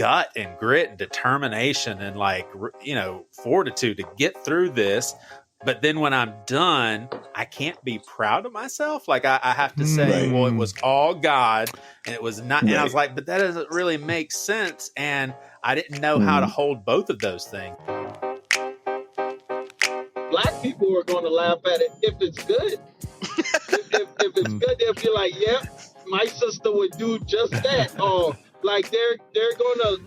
gut and grit and determination and fortitude to get through this. But then when I'm done, I can't be proud of myself. Like I have to say, well, it was all God and it was not. And I was like, but that doesn't really make sense. And I didn't know how to hold both of those things. Black people are going to laugh at it if it's good. if it's good, they'll be like, yeah, my sister would do just that. Or like they're gonna.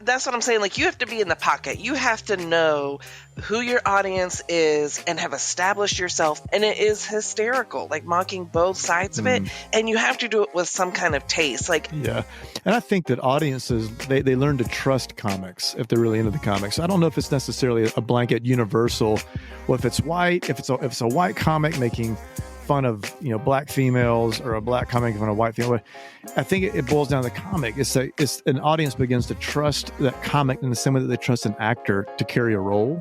That's what I'm saying. Like, you have to be in the pocket. You have to know who your audience is and have established yourself. And it is hysterical, like mocking both sides of it. And you have to do it with some kind of taste. Yeah. And I think that audiences, they learn to trust comics if they're really into the comics. I don't know if it's necessarily a blanket universal. Well, if it's white, if it's a white comic making fun of black females, or a black comic making fun of white female, I think it boils down to the comic. It's an audience begins to trust that comic in the same way that they trust an actor to carry a role.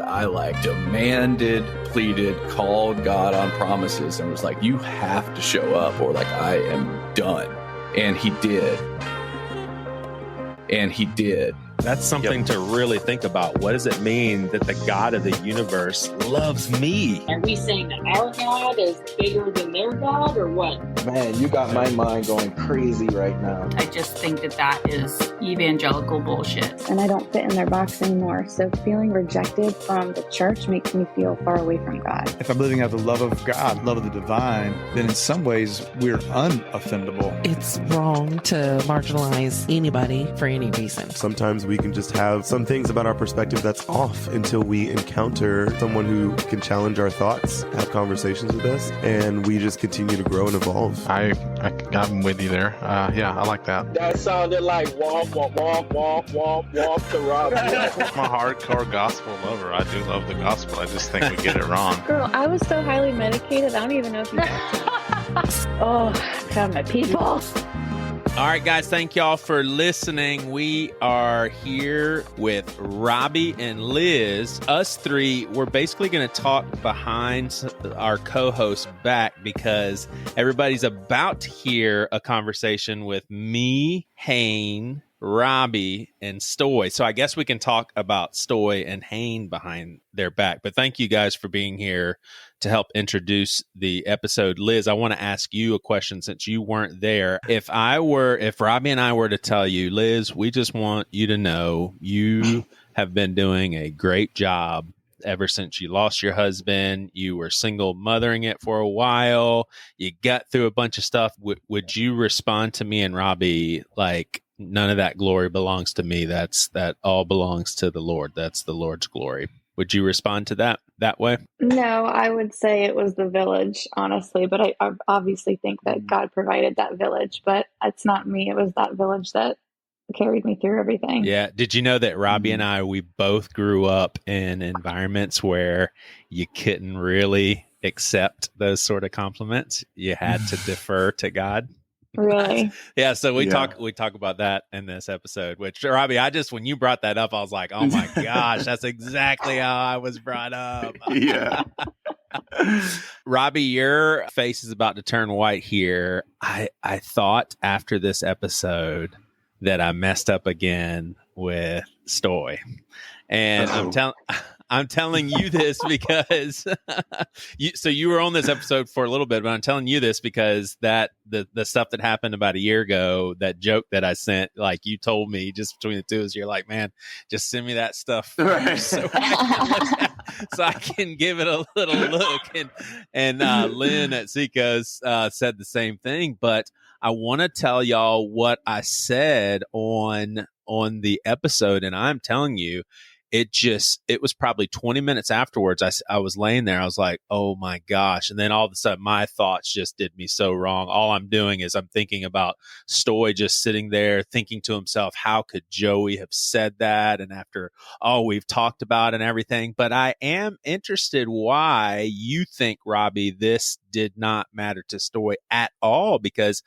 I demanded, pleaded, called God on promises, and was like, you have to show up or I am done. And he did. That's something to really think about. What does it mean that the God of the universe loves me? Are we saying that our God is bigger than their God, or what? Man, you got my mind going crazy right now. I just think that is evangelical bullshit. And I don't fit in their box anymore. So feeling rejected from the church makes me feel far away from God. If I'm living out the love of God, love of the divine, then in some ways we're unoffendable. It's wrong to marginalize anybody for any reason. Sometimes we can just have some things about our perspective that's off until we encounter someone who can challenge our thoughts, have conversations with us, and we just continue to grow and evolve. I'm with you there. Yeah, I like that. That sounded like womp, womp, womp, womp, womp, womp to Robbie. I'm a hardcore gospel lover. I do love the gospel. I just think we get it wrong. Girl, I was so highly medicated, I don't even know if you Oh, God, my people. All right, guys, thank y'all for listening. We are here with Robbie and Liz. Us three, we're basically going to talk behind our co-host back because everybody's about to hear a conversation with me, Hayne, Robbie, and Stoy. So I guess we can talk about Stoy and Hayne behind their back. But thank you guys for being here to help introduce the episode. Liz, I want to ask you a question since you weren't there. If Robbie and I were to tell you, Liz, we just want you to know you have been doing a great job ever since you lost your husband. You were single mothering it for a while. You got through a bunch of stuff. Would you respond to me and Robbie like, none of that glory belongs to me? That all belongs to the Lord. That's the Lord's glory. Would you respond to that way? No, I would say it was the village, honestly. But I obviously think that God provided that village, but it's not me. It was that village that carried me through everything. Yeah. Did you know that Robbie and I, we both grew up in environments where you couldn't really accept those sort of compliments? You had to defer to God. Really? Yeah. So we talk about that in this episode, which Robbie, when you brought that up, I was like, oh my gosh, that's exactly how I was brought up. Yeah. Robbie, your face is about to turn white here. I thought after this episode that I messed up again with Stoy. And I'm telling you this because you were on this episode for a little bit, but I'm telling you this because that the stuff that happened about a year ago, that joke that I sent, like you told me just between the two of us, you're like, man, just send me that stuff first so I can give it a little look. And Lynn at Seacoast said the same thing, but I want to tell y'all what I said on the episode, and I'm telling you, it was probably 20 minutes afterwards. I was laying there. I was like, oh my gosh. And then all of a sudden my thoughts just did me so wrong. All I'm doing is I'm thinking about Stoy just sitting there thinking to himself, how could Joey have said that? And after all we've talked about and everything, but I am interested why you think, Robbie, this did not matter to Stoy at all, because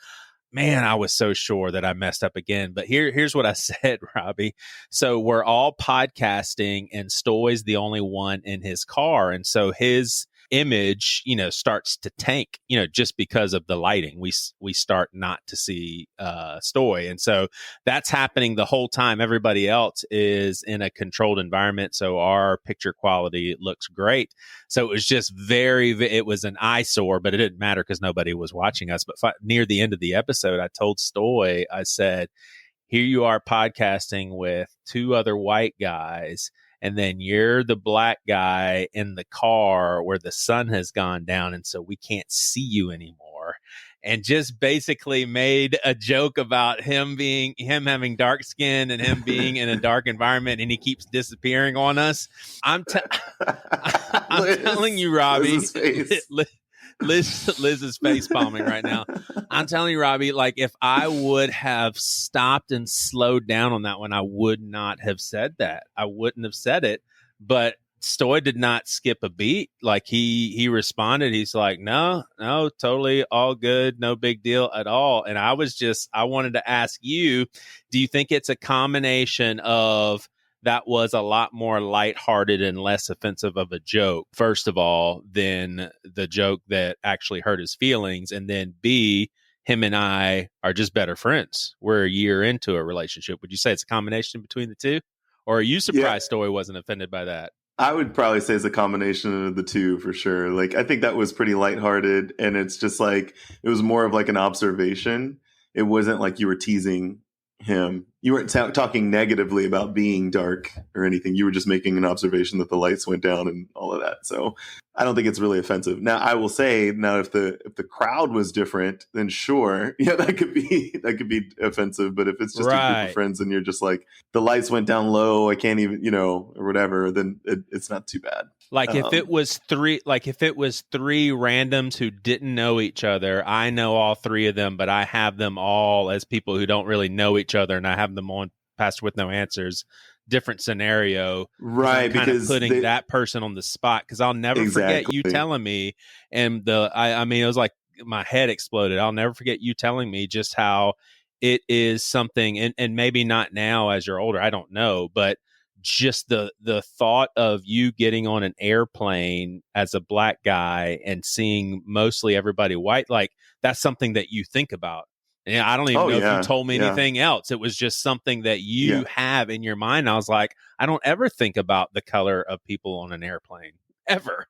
man, I was so sure that I messed up again. But here's what I said, Robbie. So we're all podcasting, and Stoy's the only one in his car. And so his image, starts to tank, just because of the lighting. We start not to see Stoy. And so that's happening the whole time. Everybody else is in a controlled environment. So our picture quality looks great. So it was just it was an eyesore, but it didn't matter because nobody was watching us. But near the end of the episode, I told Stoy, I said, here you are podcasting with two other white guys, and then you're the black guy in the car where the sun has gone down, and so we can't see you anymore. And just basically made a joke about him having dark skin and him being in a dark environment, and he keeps disappearing on us. I'm telling you, Robbie. Liz is face palming right now. I'm telling you, Robbie, like if I would have stopped and slowed down on that one, I would not have said that. I wouldn't have said it. But Stoy did not skip a beat. Like he responded. He's like, no, totally all good. No big deal at all. And I wanted to ask you, do you think it's a combination of that was a lot more lighthearted and less offensive of a joke, first of all, than the joke that actually hurt his feelings? And then B, him and I are just better friends. We're a year into a relationship. Would you say it's a combination between the two? Or are you surprised Stoy wasn't offended by that? I would probably say it's a combination of the two for sure. Like, I think that was pretty lighthearted, and it's just like, it was more of like an observation. It wasn't like you were teasing him. You weren't talking negatively about being dark or anything. You were just making an observation that the lights went down and all of that. So I don't think it's really offensive. Now, I will say, if the crowd was different, then sure, that could be offensive. But if it's just a group of friends and you're just like, the lights went down low, I can't even, or whatever, then it's not too bad. Like if it was three randoms who didn't know each other, I know all three of them, but I have them all as people who don't really know each other, and I have them on Pastor with No Answers. Different scenario, right? Because putting that person on the spot, because I'll never forget you telling me, and I mean, it was like my head exploded. I'll never forget you telling me just how it is something, and maybe not now as you're older, I don't know, but just the thought of you getting on an airplane as a black guy and seeing mostly everybody white, like that's something that you think about. And I don't even know if you told me anything else. It was just something that you have in your mind. I was like, I don't ever think about the color of people on an airplane, ever.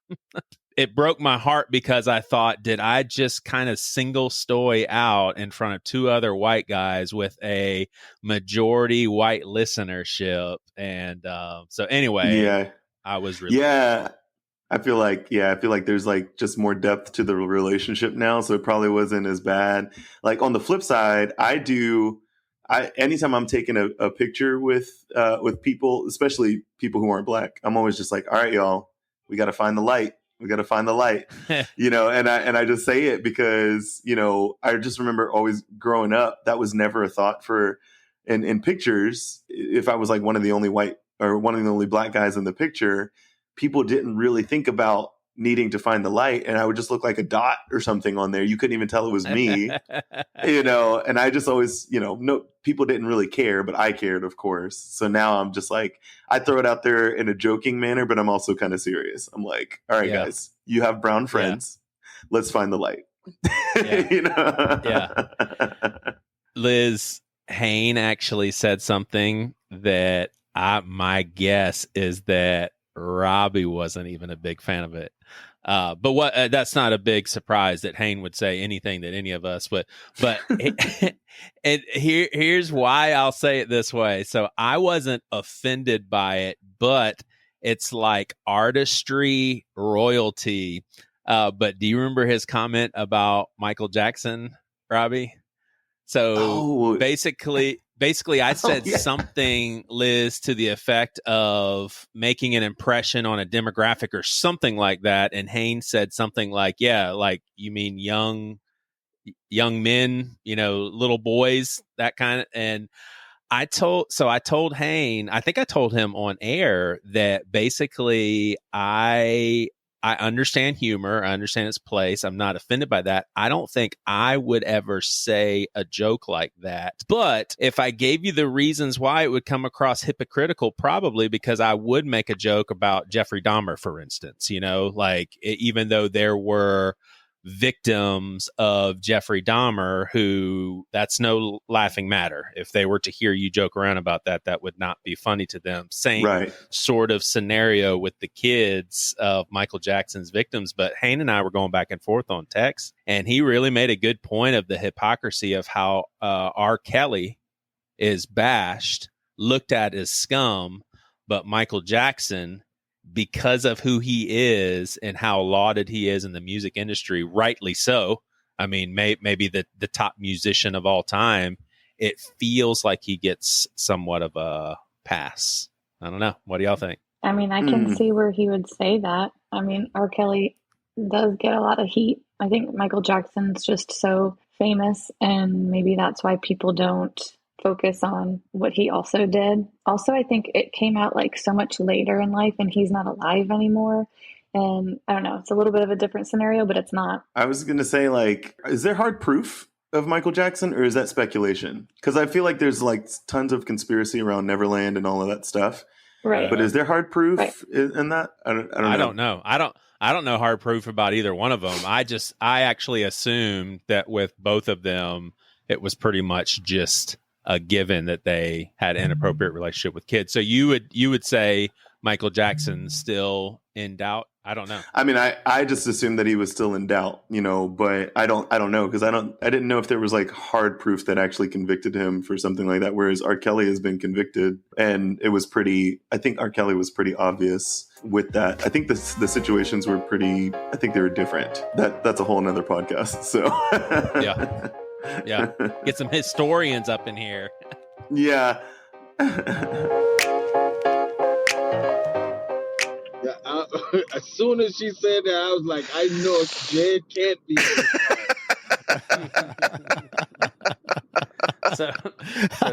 It broke my heart because I thought, did I just kind of single Stoy out in front of two other white guys with a majority white listenership? And so anyway, I was really I feel like there's like just more depth to the relationship now, so it probably wasn't as bad. Like on the flip side, anytime I'm taking a picture with people, especially people who aren't black, I'm always just like, all right, y'all, we got to find the light. We got to find the light, and I just say it because, I just remember always growing up, that was never a thought in pictures. If I was like one of the only white or one of the only black guys in the picture, people didn't really think about needing to find the light, and I would just look like a dot or something on there. You couldn't even tell it was me, and I just always, no, people didn't really care, but I cared, of course. So now I'm just like, I throw it out there in a joking manner, but I'm also kind of serious. I'm like, all right, guys, you have brown friends. Let's find the light. Liz, Hayne actually said something that my guess is that Robbie wasn't even a big fan of it. But that's not a big surprise that Hayne would say anything that any of us, but and here's why I'll say it this way. So I wasn't offended by it, but it's like artistry royalty. But do you remember his comment about Michael Jackson, Robbie? So basically I said something, Liz, to the effect of making an impression on a demographic or something like that. And Hayne said something like, like you mean young men, little boys, that kind of. And I told Hayne, I think I told him on air that basically I I understand humor. I understand its place. I'm not offended by that. I don't think I would ever say a joke like that. But if I gave you the reasons why, it would come across hypocritical, probably because I would make a joke about Jeffrey Dahmer, for instance, like even though there were victims of Jeffrey Dahmer who that's no laughing matter. If they were to hear you joke around about that, that would not be funny to them. Same sort of scenario with the kids of Michael Jackson's victims. But Hayne and I were going back and forth on text, and he really made a good point of the hypocrisy of how R. Kelly is bashed, looked at as scum, but Michael Jackson, because of who he is and how lauded he is in the music industry, rightly so. I mean, maybe the top musician of all time, it feels like he gets somewhat of a pass. I don't know. What do y'all think? I mean, I can see where he would say that. I mean, R. Kelly does get a lot of heat. I think Michael Jackson's just so famous, and maybe that's why people don't focus on what he also did. Also, I think it came out like so much later in life, and he's not alive anymore. And I don't know, it's a little bit of a different scenario, but it's not. I was going to say, like, is there hard proof of Michael Jackson, or is that speculation? Because I feel like there's like tons of conspiracy around Neverland and all of that stuff. Right. But is there hard proof in that? I don't know. I don't know hard proof about either one of them. I actually assumed that with both of them, it was pretty much just a given that they had an inappropriate relationship with kids. So you would say Michael Jackson's still in doubt? I don't know. I mean, I just assumed that he was still in doubt, but I don't know, because I didn't know if there was like hard proof that actually convicted him for something like that. Whereas R. Kelly has been convicted, and I think R. Kelly was pretty obvious with that. I think the situations were I think they were different. That's a whole nother podcast. So yeah. Get some historians up in here. Yeah. As soon as she said that, I was like, I know Jed can't be. So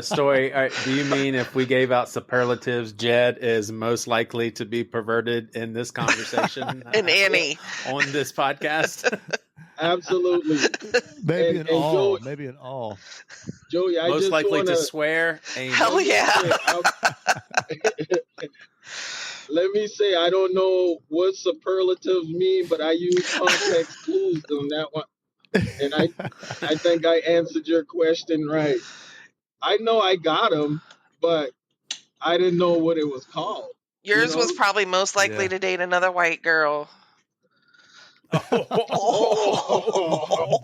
Stoy, do you mean if we gave out superlatives, Jed is most likely to be perverted in this conversation? And Annie. On this podcast? Absolutely. Maybe an all. Maybe an all. Joey, I most just likely wanna... to swear. Hell yeah. Let me say, I don't know what superlatives mean, but I use context clues on that one. And I think I answered your question right. I know I got him, but I didn't know what it was called. Yours was probably most likely to date another white girl.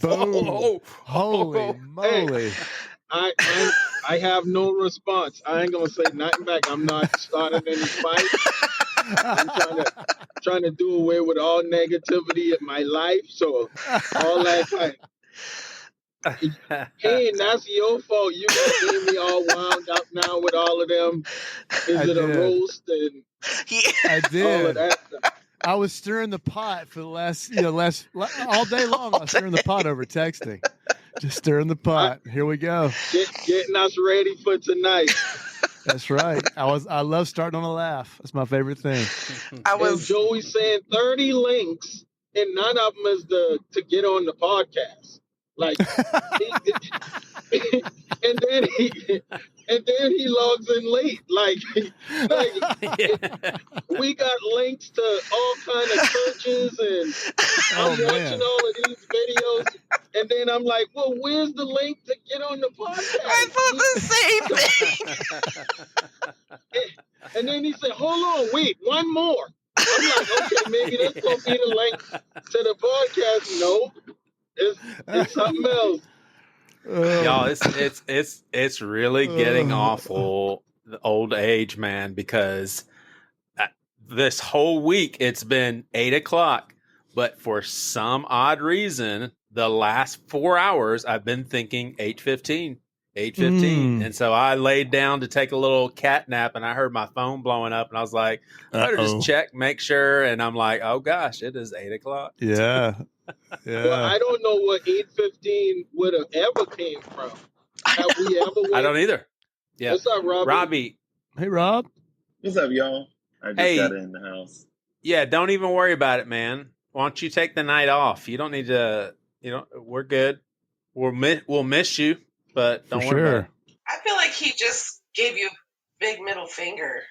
Boom. Holy moly. Hey, I have no response. I ain't gonna say nothing back. I'm not starting any fight. I'm trying to do away with all negativity in my life. So all that time. Hey, that's your fault. You got me all wound up now with all of them. Is it a roast and I did. all of that stuff? I was stirring the pot for the last all day long. I was stirring the pot over texting. Just stirring the pot. Here we go. Getting us ready for tonight. That's right. I love starting on a laugh. That's my favorite thing. And Joey saying 30 links, and none of them is to get on the podcast. Like, and then he logs in late. Like we got links to all kind of churches, and I'm watching all of these videos, and then I'm like, well, where's the link to get on the podcast? I thought the same thing. And then he said, hold on, wait, one more. I'm like, okay, maybe that's gonna be the link to the podcast. Nope. It's something else. Y'all, it's really getting awful, the old age, man, because this whole week it's been 8:00, but for some odd reason, the last 4 hours I've been thinking 8:15. And so I laid down to take a little cat nap, and I heard my phone blowing up, and I was like, I better just check, make sure. And I'm like, oh gosh, it is 8:00. Yeah. Yeah. Well, I don't know what 8:15 would have ever came from. Have we ever went? I don't either. Yeah. What's up, Robbie? Robbie. Hey, Rob. What's up, y'all? I just got in the house. Yeah, don't even worry about it, man. Why don't you take the night off? You don't need to. We're good. We'll miss you, but don't worry about it. I feel like he just gave you a big middle finger.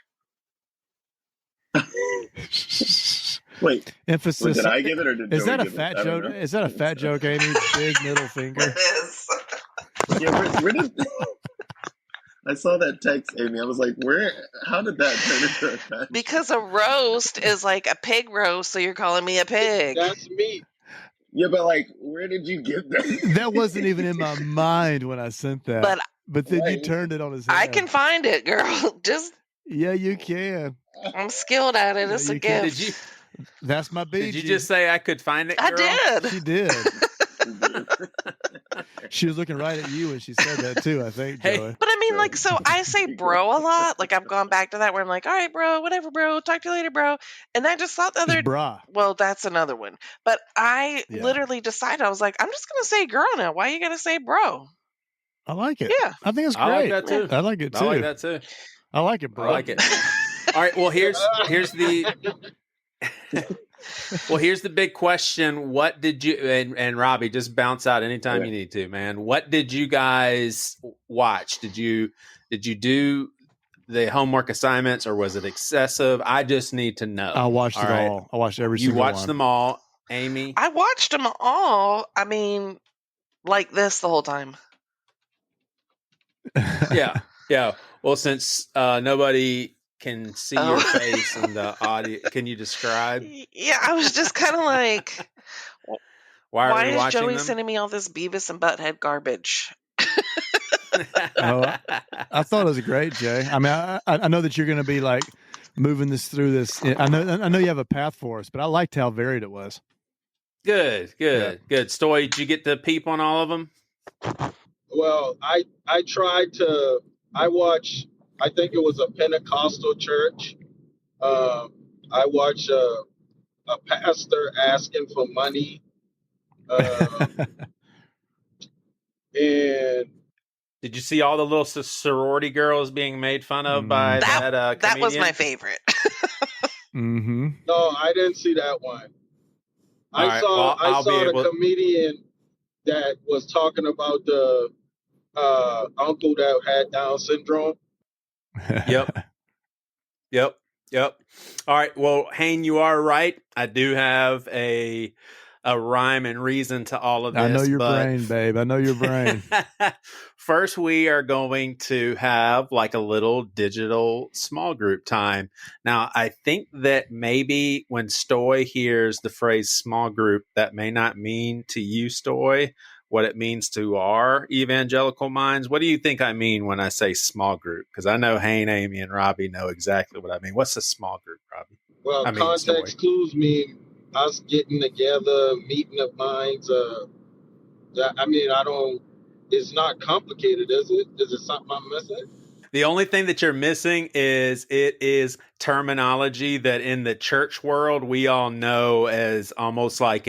Wait, emphasis. Did I give it or did is Joey that a give fat it? joke? Is that a fat joke, Amy? Big middle finger. It is. Yeah, where did I saw that text, Amy? I was like, how did that turn into a fat Because a roast is like a pig roast, so you're calling me a pig. That's me. Yeah, but like, where did you get that? That wasn't even in my mind when I sent that. But then you turned it on his head. I can find it, girl. Just yeah, you can. I'm skilled at it. It's a gift. That's my BG. Did you just say I could find it, girl? I did. She did. She was looking right at you when she said that too, I think, Joey. But I mean, like, so I say bro a lot. Like, I've gone back to that where I'm like, all right, bro, whatever, bro. Talk to you later, bro. And I just thought the other bra. Well, that's another one. But I literally decided, I was like, I'm just going to say girl now. Why you got to say bro? I like it. Yeah. I think it's great. I like that too. I like it too. I like that too. I like it, bro. I like it. All right. Well, here's the. Well, here's the big question. What did you and Robbie, just bounce out anytime you need to, man. What did you guys watch? Did you do the homework assignments or was it excessive? I just need to know. I watched it all. I watched every single one. You watched them all, Amy? I watched them all. I mean, like this the whole time. Yeah. Well, since nobody can see your face in the audio, can you describe? Yeah, I was just kind of like, why is Joey them? sending me all this Beavis and Butthead garbage? I thought it was great, Jay. I mean, I know that you're going to be like moving this through this. I know you have a path for us, but I liked how varied it was. Good. Stoy, did you get to peep on all of them? Well, I tried to. I watched. I think it was a Pentecostal church. I watched a pastor asking for money, and did you see all the little sorority girls being made fun of by that comedian? That was my favorite. Mm-hmm. No, I didn't see that one. I saw the comedian that was talking about the uncle that had Down syndrome. Yep. All right. Well, Hayne, you are right. I do have a rhyme and reason to all of this. I know your brain, babe. I know your brain. First, we are going to have like a little digital small group time. Now, I think that maybe when Stoy hears the phrase small group, that may not mean to you, Stoy, what it means to our evangelical minds. What do you think I mean when I say small group? Because I know Hayne, Amy, and Robbie know exactly what I mean. What's a small group, Robbie? Well, context clues mean us getting together, meeting of minds. It's not complicated, is it? Is it something I'm missing? The only thing that you're missing is it is terminology that in the church world we all know as almost like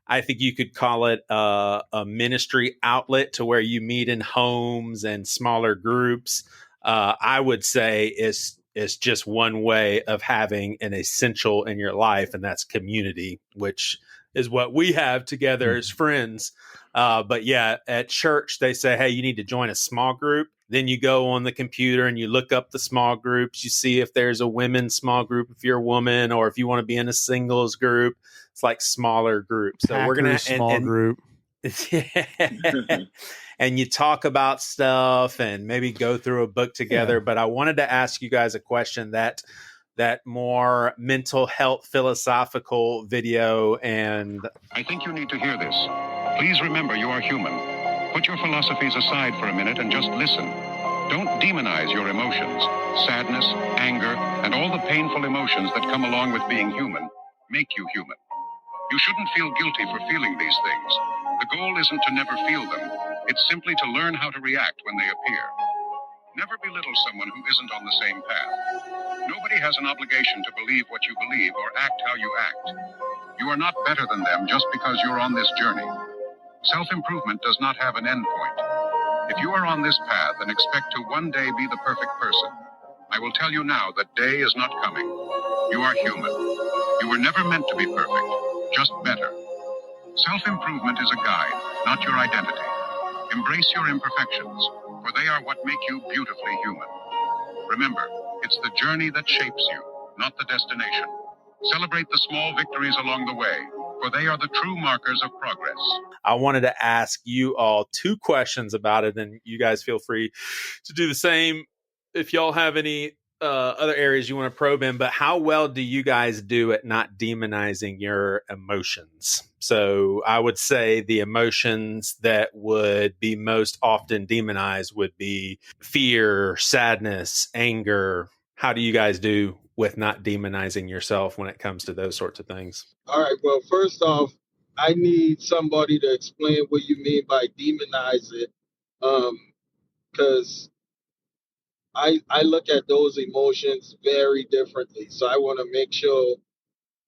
I think you could call it a ministry outlet to where you meet in homes and smaller groups. I would say it's just one way of having an essential in your life, and that's community, which is what we have together as friends. But yeah, at church, they say, hey, you need to join a small group. Then you go on the computer and you look up the small groups. You see if there's a women's small group, if you're a woman, or if you want to be in a singles group. It's like smaller groups. So we're going to small group. And you talk about stuff and maybe go through a book together. Yeah. But I wanted to ask you guys a question that more mental health philosophical video. And I think you need to hear this. Please remember you are human. Put your philosophies aside for a minute and just listen. Don't demonize your emotions. Sadness, anger, and all the painful emotions that come along with being human make you human. You shouldn't feel guilty for feeling these things. The goal isn't to never feel them. It's simply to learn how to react when they appear. Never belittle someone who isn't on the same path. Nobody has an obligation to believe what you believe or act how you act. You are not better than them just because you're on this journey. Self-improvement does not have an end point. If you are on this path and expect to one day be the perfect person, I will tell you now that day is not coming. You are human. You were never meant to be perfect, just better. Self-improvement is a guide, not your identity. Embrace your imperfections, for they are what make you beautifully human. Remember, it's the journey that shapes you, not the destination. Celebrate the small victories along the way, for they are the true markers of progress. I wanted to ask you all 2 questions about it, and you guys feel free to do the same if y'all have any other areas you want to probe in. But how well do you guys do at not demonizing your emotions? So I would say the emotions that would be most often demonized would be fear, sadness, anger. How do you guys do with not demonizing yourself when it comes to those sorts of things? All right. Well, first off, I need somebody to explain what you mean by demonize it, because I look at those emotions very differently. So I want to make sure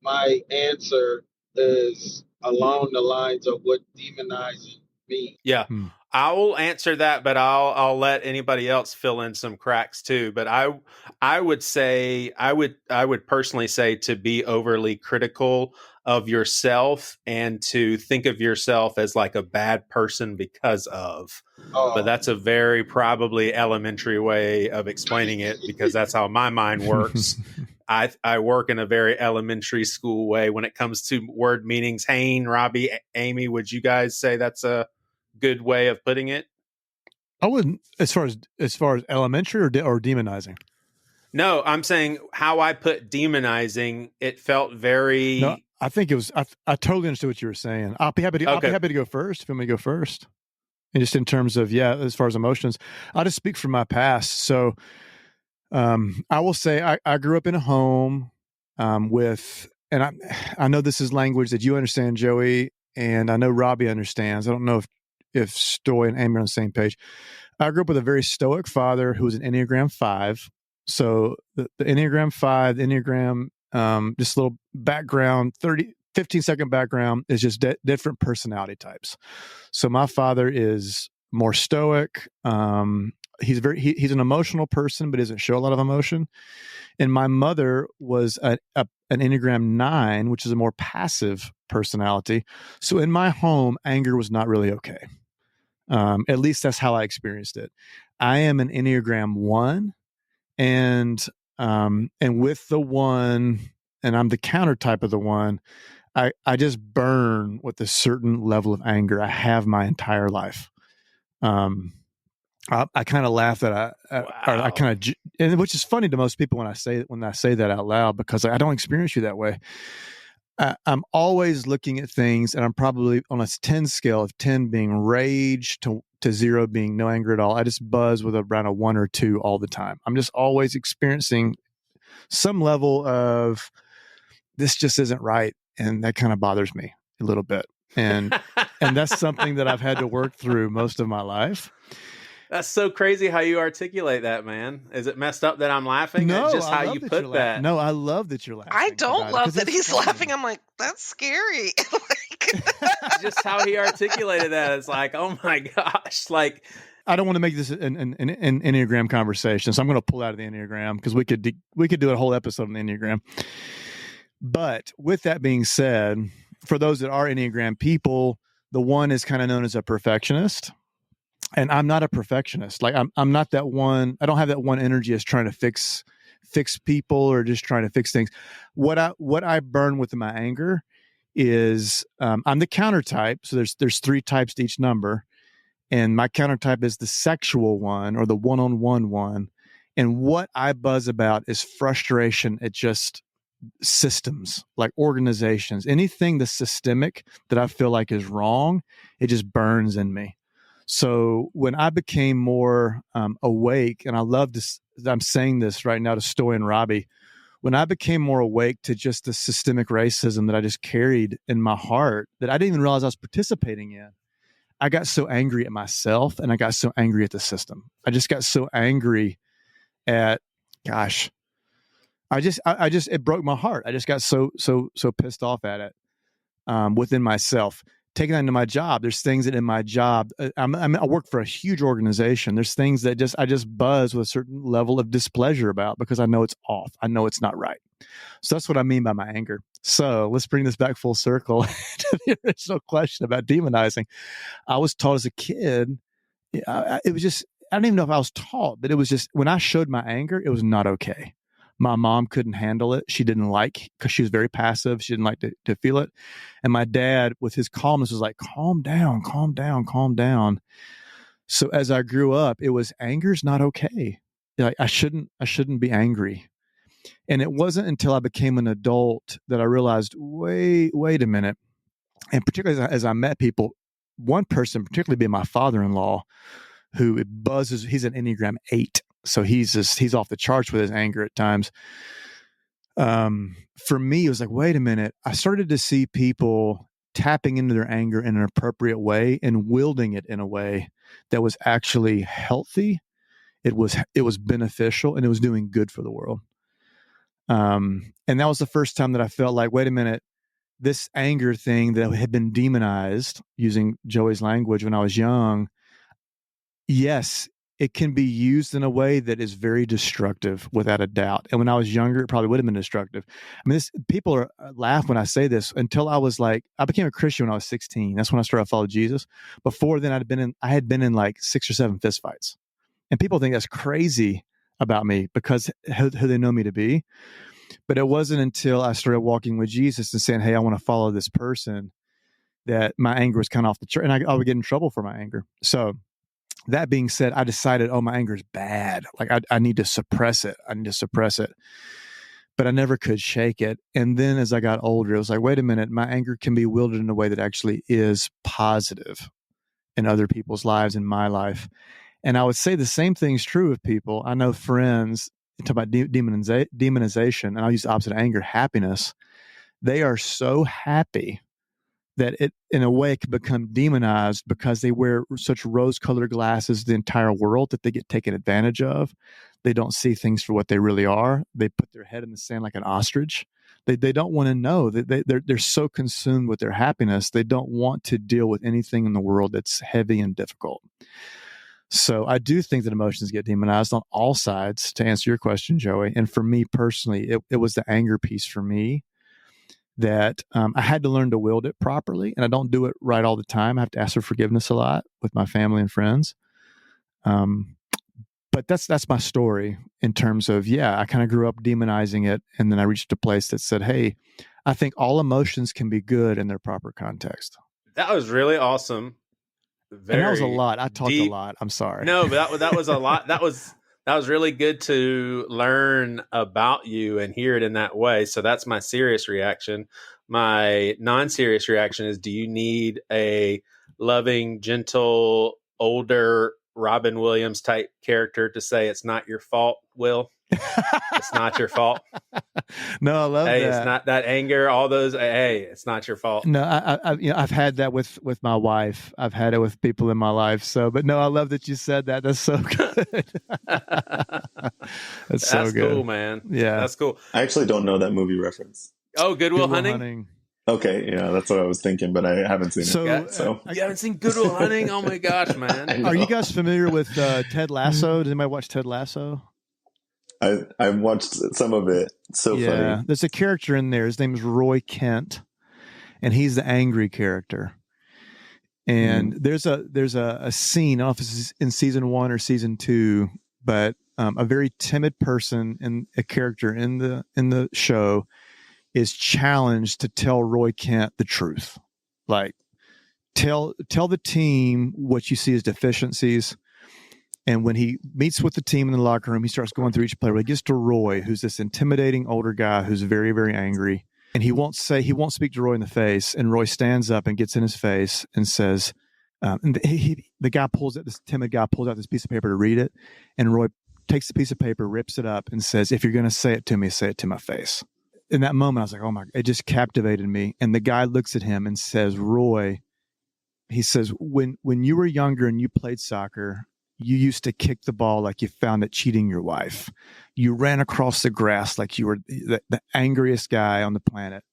my answer is along the lines of what demonizing means. Yeah. I will answer that, but I'll let anybody else fill in some cracks too. But I would say I would personally say to be overly critical of yourself and to think of yourself as like a bad person because of. But that's a very probably elementary way of explaining it, because that's how my mind works. I work in a very elementary school way when it comes to word meanings. Hayne, Robbie, Amy, would you guys say that's a good way of putting it? I wouldn't, as far as elementary or demonizing. No, I'm saying how I put demonizing. It felt very. No, I think it was. I totally understood what you were saying. I'll be happy to go first if you want me to go first. And just in terms of as far as emotions, I'll just speak from my past. So, I will say I grew up in a home with, and I know this is language that you understand, Joey, and I know Robbie understands. I don't know if Stoy and Amy are on the same page. I grew up with a very stoic father who was an Enneagram 5. So the Enneagram 5, the Enneagram, just a little background, 15-second background is just different personality types. So my father is more stoic. He's an emotional person, but doesn't show a lot of emotion. And my mother was an Enneagram 9, which is a more passive personality. So in my home, anger was not really okay. At least that's how I experienced it. I am an Enneagram 1, and with the 1, and I'm the counter type of the 1. I just burn with a certain level of anger. I have my entire life. I kind of laugh that I kind of, and which is funny to most people when I say that out loud, because I don't experience you that way. I'm always looking at things, and I'm probably on a 10 scale of 10 being rage to 0 being no anger at all. I just buzz with around a 1 or 2 all the time. I'm just always experiencing some level of this just isn't right, and that kind of bothers me a little bit. And that's something that I've had to work through most of my life. That's so crazy how you articulate that, man. Is it messed up that I'm laughing? No, It's just how you put that. No, I love that you're laughing. I don't love that he's laughing. I'm like, that's scary. Just how he articulated that. It's like, oh my gosh. Like, I don't want to make this an Enneagram conversation, so I'm going to pull out of the Enneagram, because we could do a whole episode on the Enneagram. But with that being said, for those that are Enneagram people, the 1 is kind of known as a perfectionist. And I'm not a perfectionist. Like I'm not that one. I don't have that one energy as trying to fix people or just trying to fix things. What I burn with my anger is I'm the counter type. So there's 3 types to each number, and my counter type is the sexual one, or the one-on-one one. And what I buzz about is frustration at just systems, like organizations, anything that's systemic that I feel like is wrong. It just burns in me. So when I became more awake, and I love this, I'm saying this right now to Stoy and Robbie, when I became more awake to just the systemic racism that I just carried in my heart that I didn't even realize I was participating in, I got so angry at myself, and I got so angry at the system. I just got so angry at, gosh, it broke my heart. I just got so pissed off at it within myself. Taking that into my job, there's things that in my job, I work for a huge organization. There's things that I just buzz with a certain level of displeasure about, because I know it's off. I know it's not right. So that's what I mean by my anger. So let's bring this back full circle to the original question about demonizing. I was taught as a kid, it was just, I don't even know if I was taught, but it was just, when I showed my anger, it was not okay. My mom couldn't handle it. She didn't like, because she was very passive. She didn't like to feel it. And my dad, with his calmness, was like, calm down, calm down, calm down. So as I grew up, it was, anger's not okay. Like, I shouldn't be angry. And it wasn't until I became an adult that I realized, wait a minute. And particularly as I met people, one person particularly being my father-in-law, who buzzes, he's an Enneagram 8. So he's off the charts with his anger at times. For me, it was like, wait a minute. I started to see people tapping into their anger in an appropriate way and wielding it in a way that was actually healthy. It was beneficial, and it was doing good for the world. And that was the first time that I felt like, wait a minute, this anger thing that had been demonized, using Joey's language when I was young, yes, it can be used in a way that is very destructive, without a doubt. And when I was younger, it probably would have been destructive. I mean, people laugh when I say this, until I was like, I became a Christian when I was 16. That's when I started to follow Jesus. Before then, I had been in like 6 or 7 fistfights. And people think that's crazy about me because who they know me to be. But it wasn't until I started walking with Jesus and saying, hey, I want to follow this person, that my anger was kind of off the chart, and I would get in trouble for my anger. So that being said, I decided, my anger is bad. Like I need to suppress it. But I never could shake it. And then as I got older, it was like, wait a minute, my anger can be wielded in a way that actually is positive in other people's lives, in my life. And I would say the same thing's true of people. I know friends, talk about demonization, and I'll use the opposite of anger, happiness. They are so happy that it, in a way, can become demonized because they wear such rose-colored glasses the entire world that they get taken advantage of. They don't see things for what they really are. They put their head in the sand like an ostrich. They don't want to know. They're so consumed with their happiness, they don't want to deal with anything in the world that's heavy and difficult. So I do think that emotions get demonized on all sides, to answer your question, Joey. And for me personally, it was the anger piece for me that I had to learn to wield it properly. And I don't do it right all the time. I have to ask for forgiveness a lot with my family and friends. But that's my story in terms of, I kind of grew up demonizing it. And then I reached a place that said, hey, I think all emotions can be good in their proper context. That was really awesome. And that was a lot. I talked a lot. I'm sorry. No, but that was a lot. That was really good to learn about you and hear it in that way. So that's my serious reaction. My non-serious reaction is, do you need a loving, gentle, older Robin Williams type character to say it's not your fault, Will? It's not your fault. No, I love that. It's not that anger, all those. Hey, it's not your fault. No, I've had that with my wife. I've had it with people in my life. So, but no, I love that you said that. That's so good. That's so good. Cool, man. Yeah, that's cool. I actually don't know that movie reference. Oh, Good Will Hunting. Okay, yeah, that's what I was thinking, but I haven't seen it. So you haven't seen Good Will Hunting? Oh my gosh, man! Are you guys familiar with Ted Lasso? Did anybody watch Ted Lasso? I watched some of it. So funny. There's a character in there. His name is Roy Kent, and he's the angry character. And there's a scene, I don't know if it's in season 1 or season 2, but a very timid person and a character in the show is challenged to tell Roy Kent the truth. Like, tell the team what you see as deficiencies. And when he meets with the team in the locker room, he starts going through each player. He gets to Roy, who's this intimidating older guy who's very, very angry. And he won't speak to Roy in the face. And Roy stands up and gets in his face and says, this timid guy pulls out this piece of paper to read it. And Roy takes the piece of paper, rips it up, and says, if you're going to say it to me, say it to my face. In that moment, I was like, oh my, it just captivated me. And the guy looks at him and says, Roy, he says, when you were younger and you played soccer, you used to kick the ball like you found it cheating your wife. You ran across the grass like you were the angriest guy on the planet.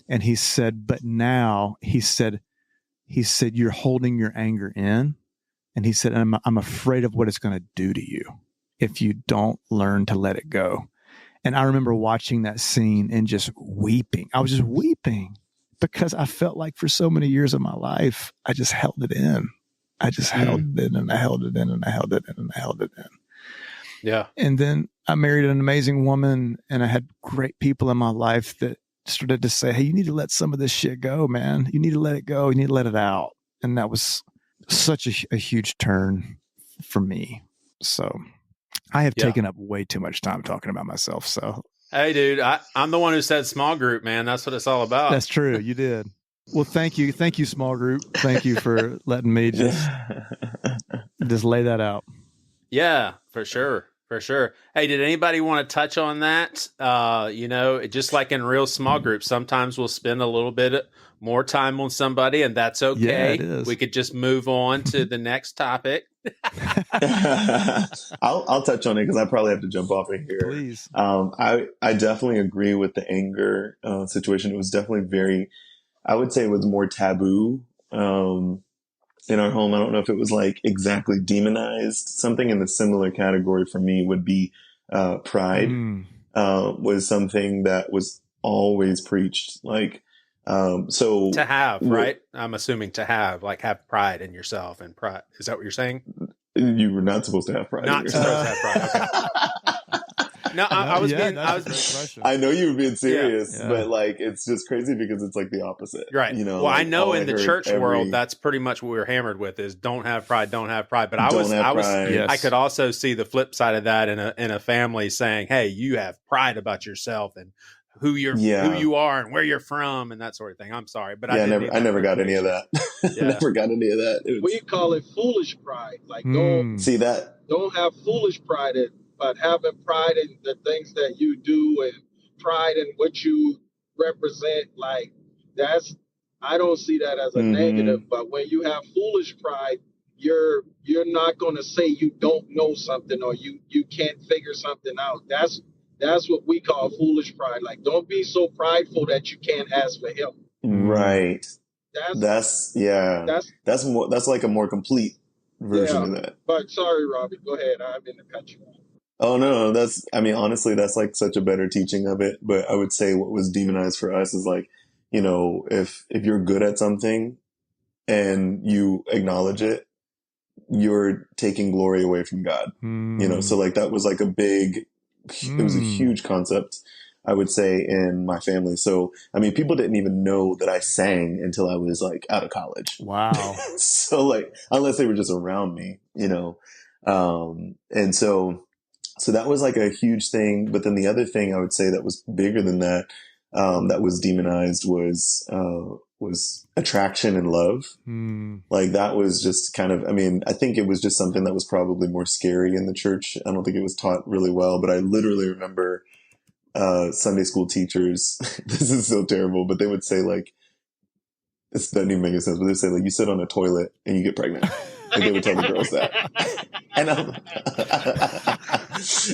And he said, but now he said, you're holding your anger in. And he said, I'm afraid of what it's going to do to you if you don't learn to let it go. And I remember watching that scene and just weeping. I was just weeping because I felt like for so many years of my life, I just held it in. I just held it in, and I held it in, and I held it in, and I held it in. Yeah. And then I married an amazing woman, and I had great people in my life that started to say, hey, you need to let some of this shit go, man. You need to let it go. You need to let it out. And that was such a huge turn for me. So I have taken up way too much time talking about myself. So, hey, dude, I'm the one who said small group, man. That's what it's all about. That's true. You did. Well, thank you. Thank you, small group. Thank you for letting me just lay that out. Yeah, for sure. For sure. Hey, did anybody want to touch on that? Just like in real small groups, sometimes we'll spend a little bit more time on somebody, and that's okay. Yeah, it is. We could just move on to the next topic. I'll touch on it because I probably have to jump off of here. Please. I definitely agree with the anger situation. It was definitely I would say it was more taboo in our home. I don't know if it was like exactly demonized. Something in the similar category for me would be pride. Was something that was always preached. Like, so to have, right? I'm assuming to have pride in yourself and pride. Is that what you're saying? You were not supposed to have pride. Not supposed to have pride. Okay. No, I know you were being serious, but like, it's just crazy because it's like the opposite. Right. Well, I know in the church world, that's pretty much what we're hammered with is don't have pride. But I could also see the flip side of that in a family saying, hey, you have pride about yourself and who you are and where you're from and that sort of thing. I'm sorry, but I never got any of that. Never got any of that. We call it foolish pride. Like, don't see that. Don't have foolish pride, but having pride in the things that you do and pride in what you represent. Like, I don't see that as a negative. But when you have foolish pride, you're not going to say you don't know something or you can't figure something out. That's what we call foolish pride. Like, don't be so prideful that you can't ask for help. Right. That's like a more complete version of that. But sorry, Robbie, go ahead. I've been to cut you off. Oh no, honestly, that's like such a better teaching of it. But I would say what was demonized for us is like, if you're good at something and you acknowledge it, you're taking glory away from God. So like that was like it was a huge concept, I would say, in my family. So, people didn't even know that I sang until I was like out of college. Wow. So like, unless they were just around me, and so that was like a huge thing. But then the other thing I would say that was bigger than that, that was demonized was attraction and love. Like that was just kind of, I think it was just something that was probably more scary in the church. I don't think it was taught really well, but I literally remember Sunday school teachers, this is so terrible, but they would say like, this doesn't even make any sense, but they say like, you sit on a toilet and you get pregnant. And they would tell the girls that.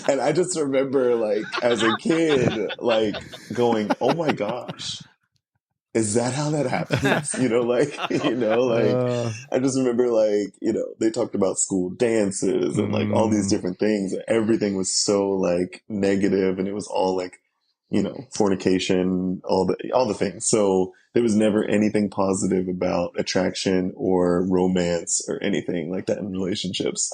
And I just remember like as a kid, like going, oh my gosh, is that how that happens? I just remember like, they talked about school dances and like all these different things. Everything was so like negative and it was all like, fornication, all the things. So there was never anything positive about attraction or romance or anything like that in relationships.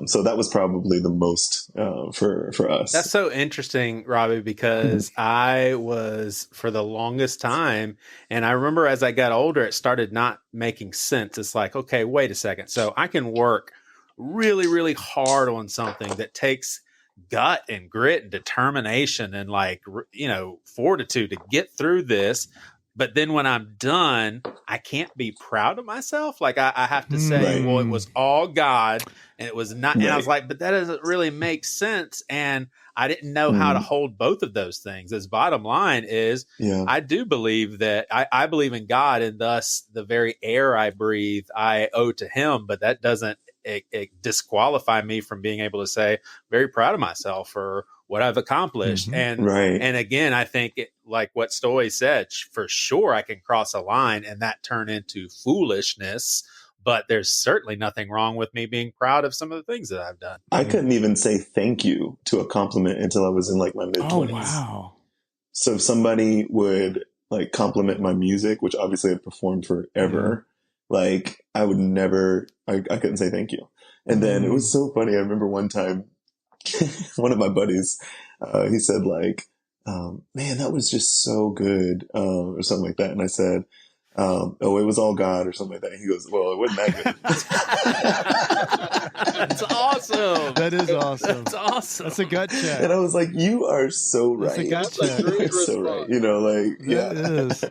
So that was probably the most for us. That's so interesting, Robbie, because I was for the longest time, and I remember as I got older, it started not making sense. It's like, okay, wait a second. So I can work really, really hard on something that takes gut and grit and determination and like, fortitude to get through this. But then when I'm done, I can't be proud of myself. Like I have to say, well, it was all God and it was not. And I was like, but that doesn't really make sense. And I didn't know how to hold both of those things. As bottom line is, I do believe that I believe in God, and thus the very air I breathe, I owe to him. But that doesn't disqualify me from being able to say very proud of myself for what I've accomplished. And again, I think like what Stoy said, for sure I can cross a line and that turn into foolishness. but there's certainly nothing wrong with me being proud of some of the things that I've done. I couldn't even say thank you to a compliment until I was in like my mid-20s. Oh, wow. So if somebody would like compliment my music, which obviously I've performed forever, like I would never, I couldn't say thank you. And then it was so funny. I remember one time, one of my buddies, he said like, man, that was just so good, or something like that. And I said, oh, it was all God or something like that. And he goes, well, it wasn't that good. That's awesome. That is awesome. That's awesome. That's a gut check. And I was like, you are so right. That's a gut check. You're so right. You know, like, yeah. It is.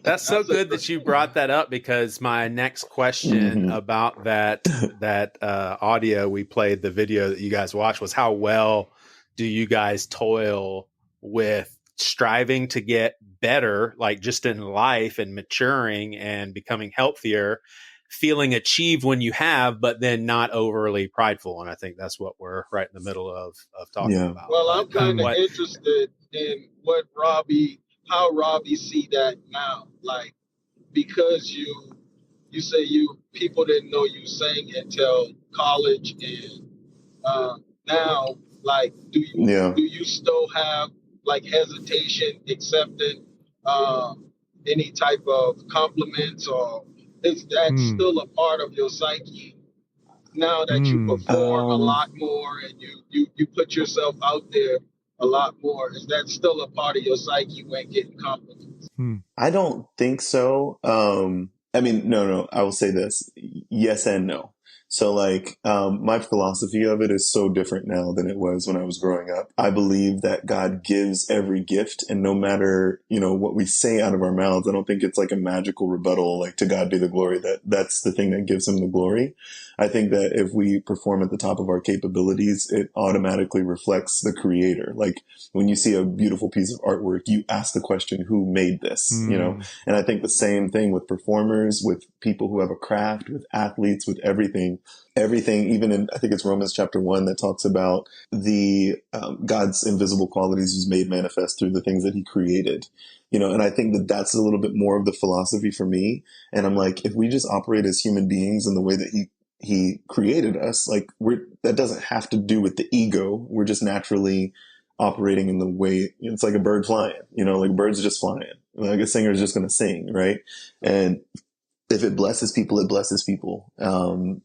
That's so good that you brought that up, because my next question about that audio we played, the video that you guys watched, was how well do you guys toil with striving to get better, like just in life and maturing and becoming healthier, feeling achieved when you have, but then not overly prideful. And I think that's what we're right in the middle of talking about. Well, I'm kind of interested in how Robbie see that now. Like, because you say people didn't know you sang until college, and now, like, do you still have like hesitation accepting any type of compliments, or is that still a part of your psyche now that you perform a lot more and you put yourself out there a lot more? Is that still a part of your psyche when getting compliments? I don't think so. I mean, no, I will say this. Yes and no. So like, my philosophy of it is so different now than it was when I was growing up. I believe that God gives every gift, and no matter, what we say out of our mouths, I don't think it's like a magical rebuttal, like to God be the glory, that's the thing that gives him the glory. I think that if we perform at the top of our capabilities, it automatically reflects the creator. Like when you see a beautiful piece of artwork, you ask the question, who made this, And I think the same thing with performers, with people who have a craft, with athletes, with everything, even in, I think it's Romans chapter 1 that talks about the God's invisible qualities was made manifest through the things that he created, and I think that that's a little bit more of the philosophy for me. And I'm like, if we just operate as human beings in the way that he created us, like that doesn't have to do with the ego. We're just naturally operating in the way, it's like a bird flying, like birds are just flying. Like a singer is just going to sing, right? And if it blesses people, it blesses people.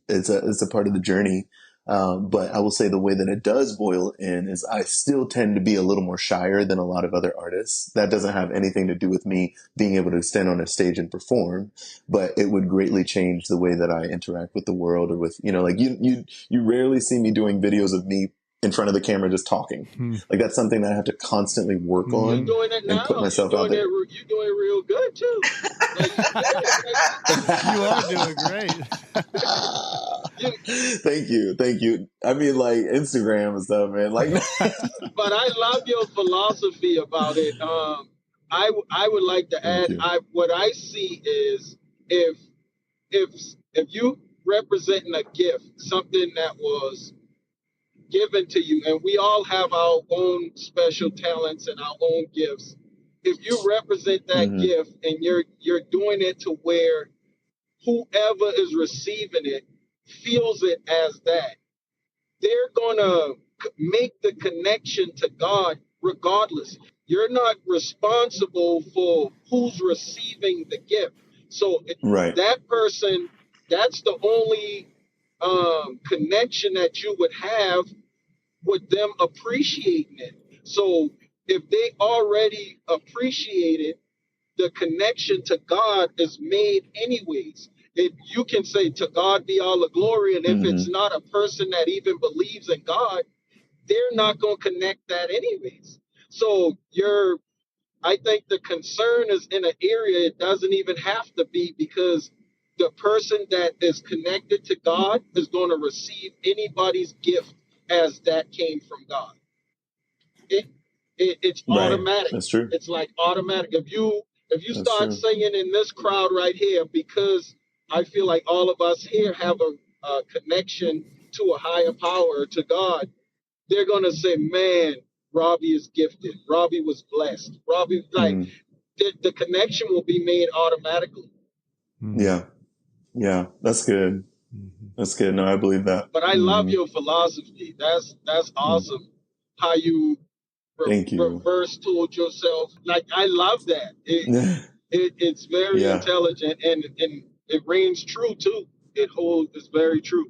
It's a part of the journey. But I will say the way that it does boil in is I still tend to be a little more shyer than a lot of other artists. That doesn't have anything to do with me being able to stand on a stage and perform, but it would greatly change the way that I interact with the world, or with, like you rarely see me doing videos of me in front of the camera just talking. Like that's something that I have to constantly work on and put myself out there. You're doing real good too. You are doing great. Thank you. I mean, like Instagram and stuff, man. Like, but I love your philosophy about it. I would like to add. What I see is if you representing a gift, something that was given to you, and we all have our own special talents and our own gifts. If you represent that gift and you're doing it to where whoever is receiving it feels it as that, they're gonna make the connection to God regardless. You're not responsible for who's receiving the gift. So that person, that's the only connection that you would have with them appreciating it. So if they already appreciate it, the connection to God is made anyways. You can say to God be all the glory, and if it's not a person that even believes in God, they're not going to connect that anyways. So I think the concern is in an area it doesn't even have to be, because the person that is connected to God is going to receive anybody's gift as that came from God. It's automatic. That's true. It's like automatic. If you start singing in this crowd right here, because I feel like all of us here have a connection to a higher power, to God, they're going to say, man, Robbie is gifted. Robbie was blessed. Robbie, the connection will be made automatically. Yeah. Yeah, that's good. That's good. No, I believe that. But I love your philosophy. That's awesome. How you Thank you. reverse told yourself. Like, I love that. It's very intelligent, and it reigns true too. It's very true.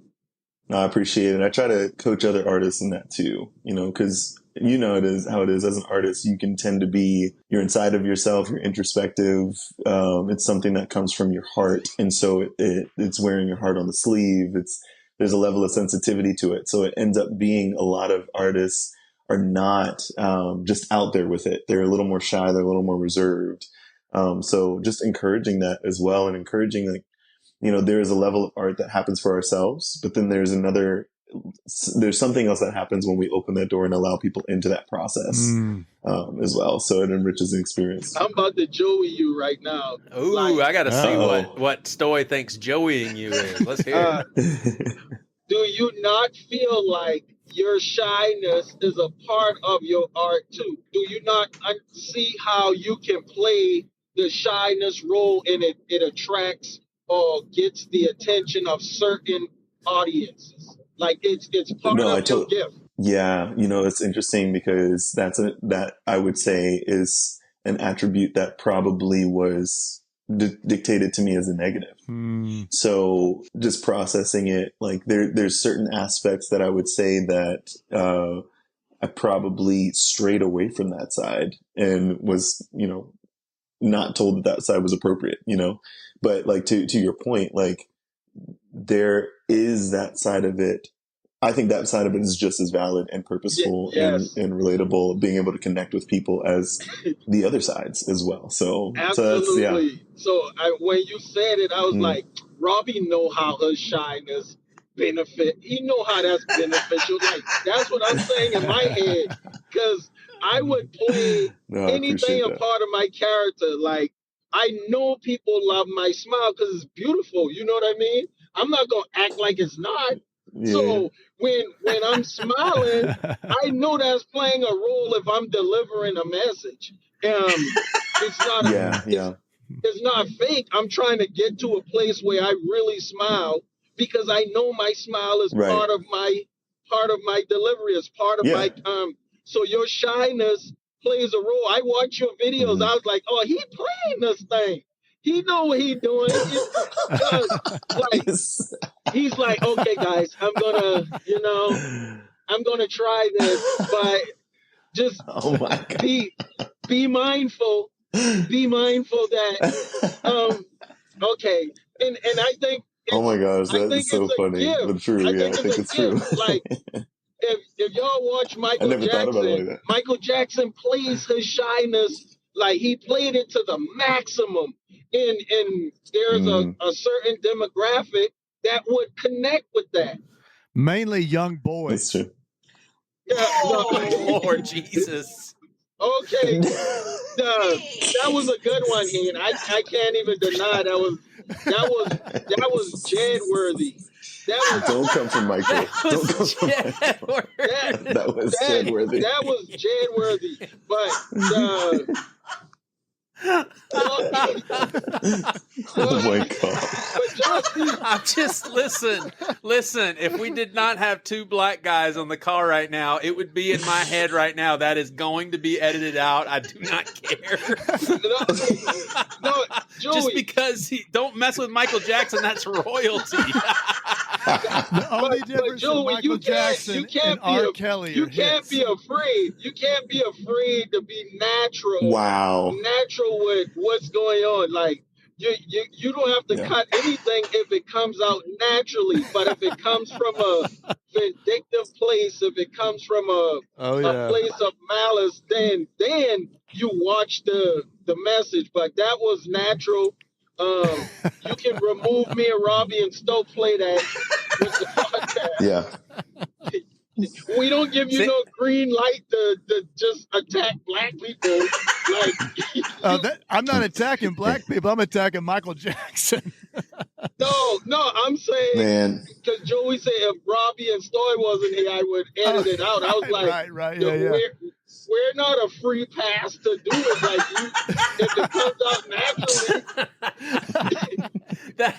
No, I appreciate it. I try to coach other artists in that too, because it is how it is as an artist. You can tend to you're inside of yourself, you're introspective. It's something that comes from your heart. And so it's wearing your heart on the sleeve. There's a level of sensitivity to it. So it ends up being a lot of artists are not just out there with it. They're a little more shy. They're a little more reserved. So just encouraging that as well, and encouraging there is a level of art that happens for ourselves, but then there's something else that happens when we open that door and allow people into that process as well. So it enriches the experience. I'm about to Joey you right now. Ooh, I got to see what Stoy thinks Joeying you is. Let's hear it. Do you not feel like your shyness is a part of your art too? Do you not see how you can play the shyness role, and it attracts or gets the attention of certain audiences? Like, it's part of your gift. Yeah, it's interesting because that I would say is an attribute that probably was dictated to me as a negative. So just processing it, like there's certain aspects that I would say that I probably strayed away from that side and was, not told that side was appropriate, but like to your point, like there is that side of it. I think that side of it is just as valid and purposeful and relatable, being able to connect with people as the other sides as well. So, absolutely. So when you said it, I was like, Robbie know how her shyness benefit. He know how that's beneficial. Like, that's what I'm saying in my head. Because I would play anything a part of my character. Like, I know people love my smile because it's beautiful. You know what I mean? I'm not going to act like it's not. Yeah. So when I'm smiling, I know that's playing a role if I'm delivering a message. It's not it's not fake. I'm trying to get to a place where I really smile because I know my smile is part of my delivery, is part of my so your shyness plays a role. I watch your videos. I was like, oh, he playing this thing. He know what he doing. He's like, okay, guys, I'm gonna try this, but just be mindful. Be mindful that okay. And I think oh my gosh, that's so funny. But true, I think it's true. Like if y'all watch Michael Jackson plays his shyness, like he played it to the maximum. And there's a certain demographic that would connect with that. Mainly young boys. That's true. Yeah, Lord Jesus. Okay. That was a good one, Hayne. I can't even deny that was Jed worthy. Don't come from Michael. Don't come from Michael. That was Jed worthy. That was Jed worthy. But oh my God. I'm just listen, if we did not have two black guys on the call right now, it would be in my head right now. That is going to be edited out. I do not care. No, Joey. Just because don't mess with Michael Jackson, that's royalty. The only difference Joey, with Michael Jackson and R. Kelly. You can't be afraid. You can't be afraid to be natural. Wow. Natural with what's going on. Like you don't have to cut anything if it comes out naturally. But if it comes from a vindictive place, if it comes from a place of malice, then you watch the message. But that was natural. You can remove me and Robbie and still play that with the podcast. Yeah. We don't give you no green light to just attack black people. Like I'm not attacking black people. I'm attacking Michael Jackson. No, I'm saying because Joey said if Robbie and Stoy wasn't here, I would edit it out. I was like, right, we're not a free pass to do it like you. If it comes out naturally.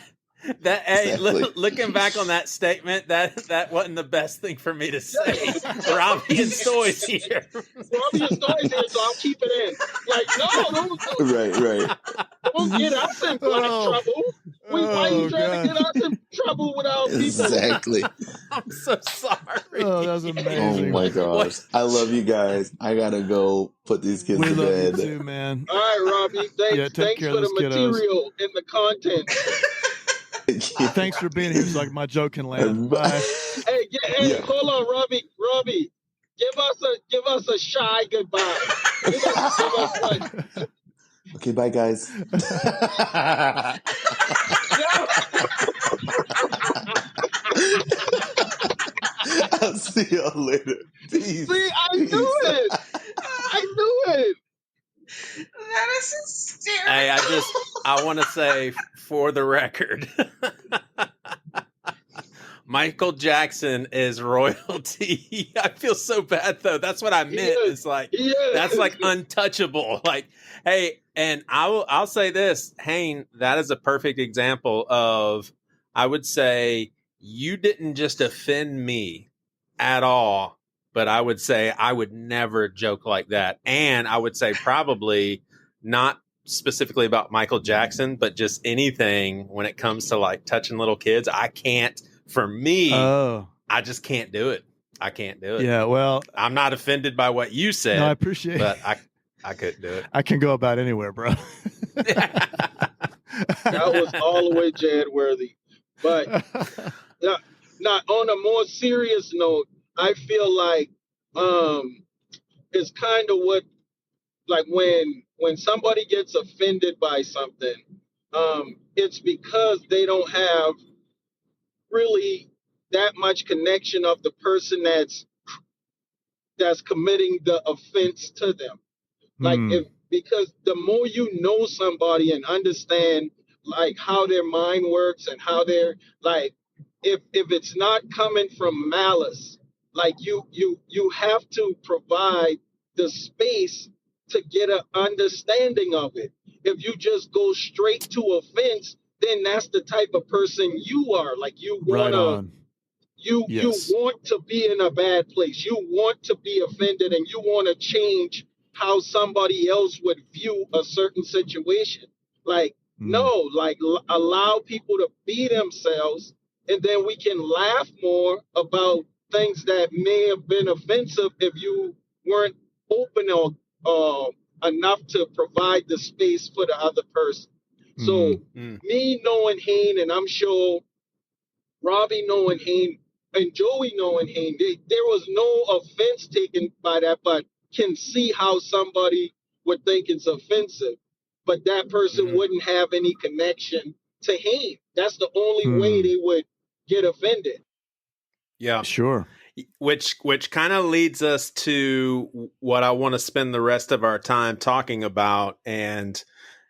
Hey, looking back on that statement, that wasn't the best thing for me to say. Robbie and Stoy's here. Robbie and Stoy's here, so I'll keep it in. Like, no, Right. don't get us in trouble. Why are you trying to get us in trouble with our people? Exactly. I'm so sorry. Oh, that was amazing. Oh my gosh. I love you guys. I gotta go put these kids We to love bed. you too, man. All right, Robbie. Thanks care for of the those kiddos. material and the content. Thanks for being here so like my joke can land. Bye. Hey, hold on, Robbie. Give us a shy goodbye. Give us one. Okay, bye guys. I'll see y'all later. Peace. See, I knew it. That is hysterical. Hey, I want to say for the record, Michael Jackson is royalty. I feel so bad though. That's what I meant. It's like that's like untouchable. Like, hey, and I'll say this, Hayne, that is a perfect example of, I would say, you didn't just offend me at all, but I would say I would never joke like that. And I would say probably not specifically about Michael Jackson, but just anything when it comes to like touching little kids. I can't, for me, I just can't do it. I can't do it. Yeah, well, I'm not offended by what you said. No, I appreciate but I couldn't do it. I can go about anywhere, bro. That was all the way Jad worthy. But not on a more serious note, I feel like it's kind of what, like when somebody gets offended by something, it's because they don't have really that much connection of the person that's committing the offense to them. Like because the more you know somebody and understand like how their mind works and how they're like, if it's not coming from malice, like you have to provide the space to get an understanding of it. If you just go straight to offense, then that's the type of person you are. Like you wanna, you want to be in a bad place. You want to be offended, and you want to change how somebody else would view a certain situation. Like no, like allow people to be themselves, and then we can laugh more about things that may have been offensive if you weren't open or enough to provide the space for the other person. So me knowing Hayne, and I'm sure Robbie knowing Hayne and Joey knowing Hayne, there was no offense taken by that, but can see how somebody would think it's offensive, but that person wouldn't have any connection to Hayne. That's the only way they would get offended. Yeah, sure. Which kind of leads us to what I want to spend the rest of our time talking about. And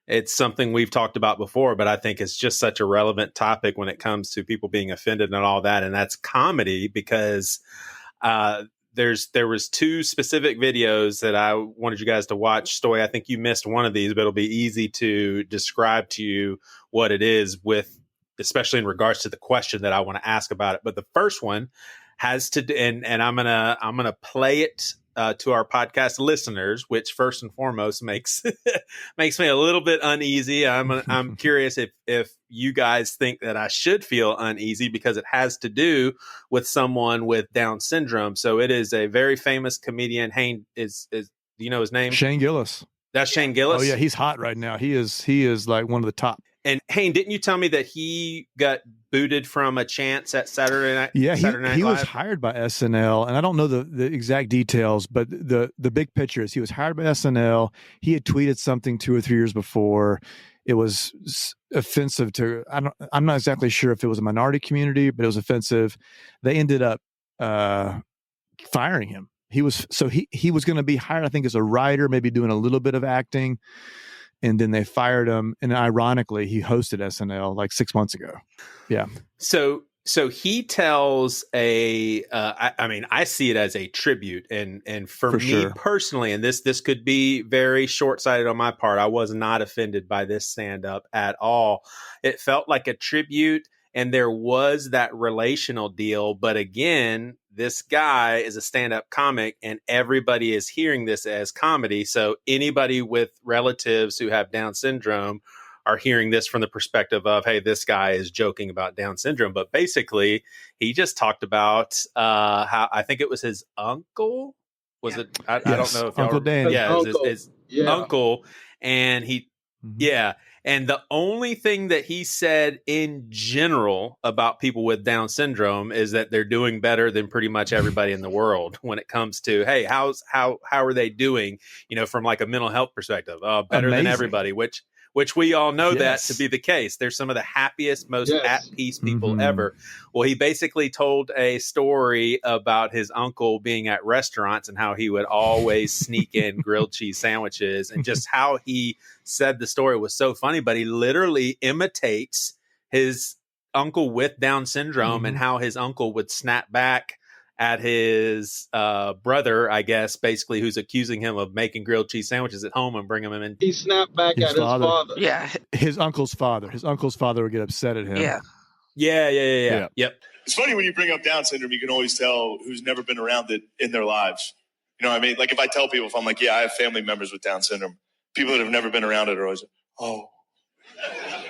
it's something we've talked about before, but I think it's just such a relevant topic when it comes to people being offended and all that. And that's comedy, because there was two specific videos that I wanted you guys to watch. Stoy, I think you missed one of these, but it'll be easy to describe to you what it is, with especially in regards to the question that I want to ask about it. But the first one has to do, and I'm gonna play it to our podcast listeners, which first and foremost makes me a little bit uneasy. I'm curious if you guys think that I should feel uneasy, because it has to do with someone with Down syndrome. So it is a very famous comedian. Hayne is do you know his name? Shane Gillis. That's Shane Gillis. Oh yeah, he's hot right now. He is like one of the top. And Hayne, didn't you tell me that he got booted from a chance at Saturday Night? Yeah, Saturday Night he Live? was hired by SNL, and I don't know the exact details, but the big picture is he was hired by SNL. He had tweeted something 2 or 3 years before. It was offensive to, I'm not exactly sure if it was a minority community, but it was offensive. They ended up firing him. He was going to be hired, I think, as a writer, maybe doing a little bit of acting. And then they fired him. And ironically, he hosted SNL like 6 months ago. Yeah. So he tells I see it as a tribute. And for me sure. personally, and this could be very short-sighted on my part, I was not offended by this stand-up at all. It felt like a tribute. And there was that relational deal. But again, this guy is a stand-up comic and everybody is hearing this as comedy. So anybody with relatives who have Down syndrome are hearing this from the perspective of, hey, this guy is joking about Down syndrome. But basically, he just talked about how I think it was his uncle. Was it? I don't know if Uncle Danny. Yeah, his Yeah. uncle. And he, And the only thing that he said in general about people with Down syndrome is that they're doing better than pretty much everybody in the world when it comes to, hey, how are they doing, from like a mental health perspective? Better than everybody, which we all know that to be the case. They're some of the happiest, most at peace people ever. Well, he basically told a story about his uncle being at restaurants and how he would always sneak in grilled cheese sandwiches, and just how he said the story was so funny, but he literally imitates his uncle with Down syndrome and how his uncle would snap back at his brother, I guess, basically, who's accusing him of making grilled cheese sandwiches at home and bringing him in. He snapped back at his father. Yeah. His uncle's father. His uncle's father would get upset at him. Yeah. Yep. It's funny when you bring up Down syndrome, you can always tell who's never been around it in their lives. You know what I mean? Like if I tell people, if I'm like, yeah, I have family members with Down syndrome, people that have never been around it are always, oh,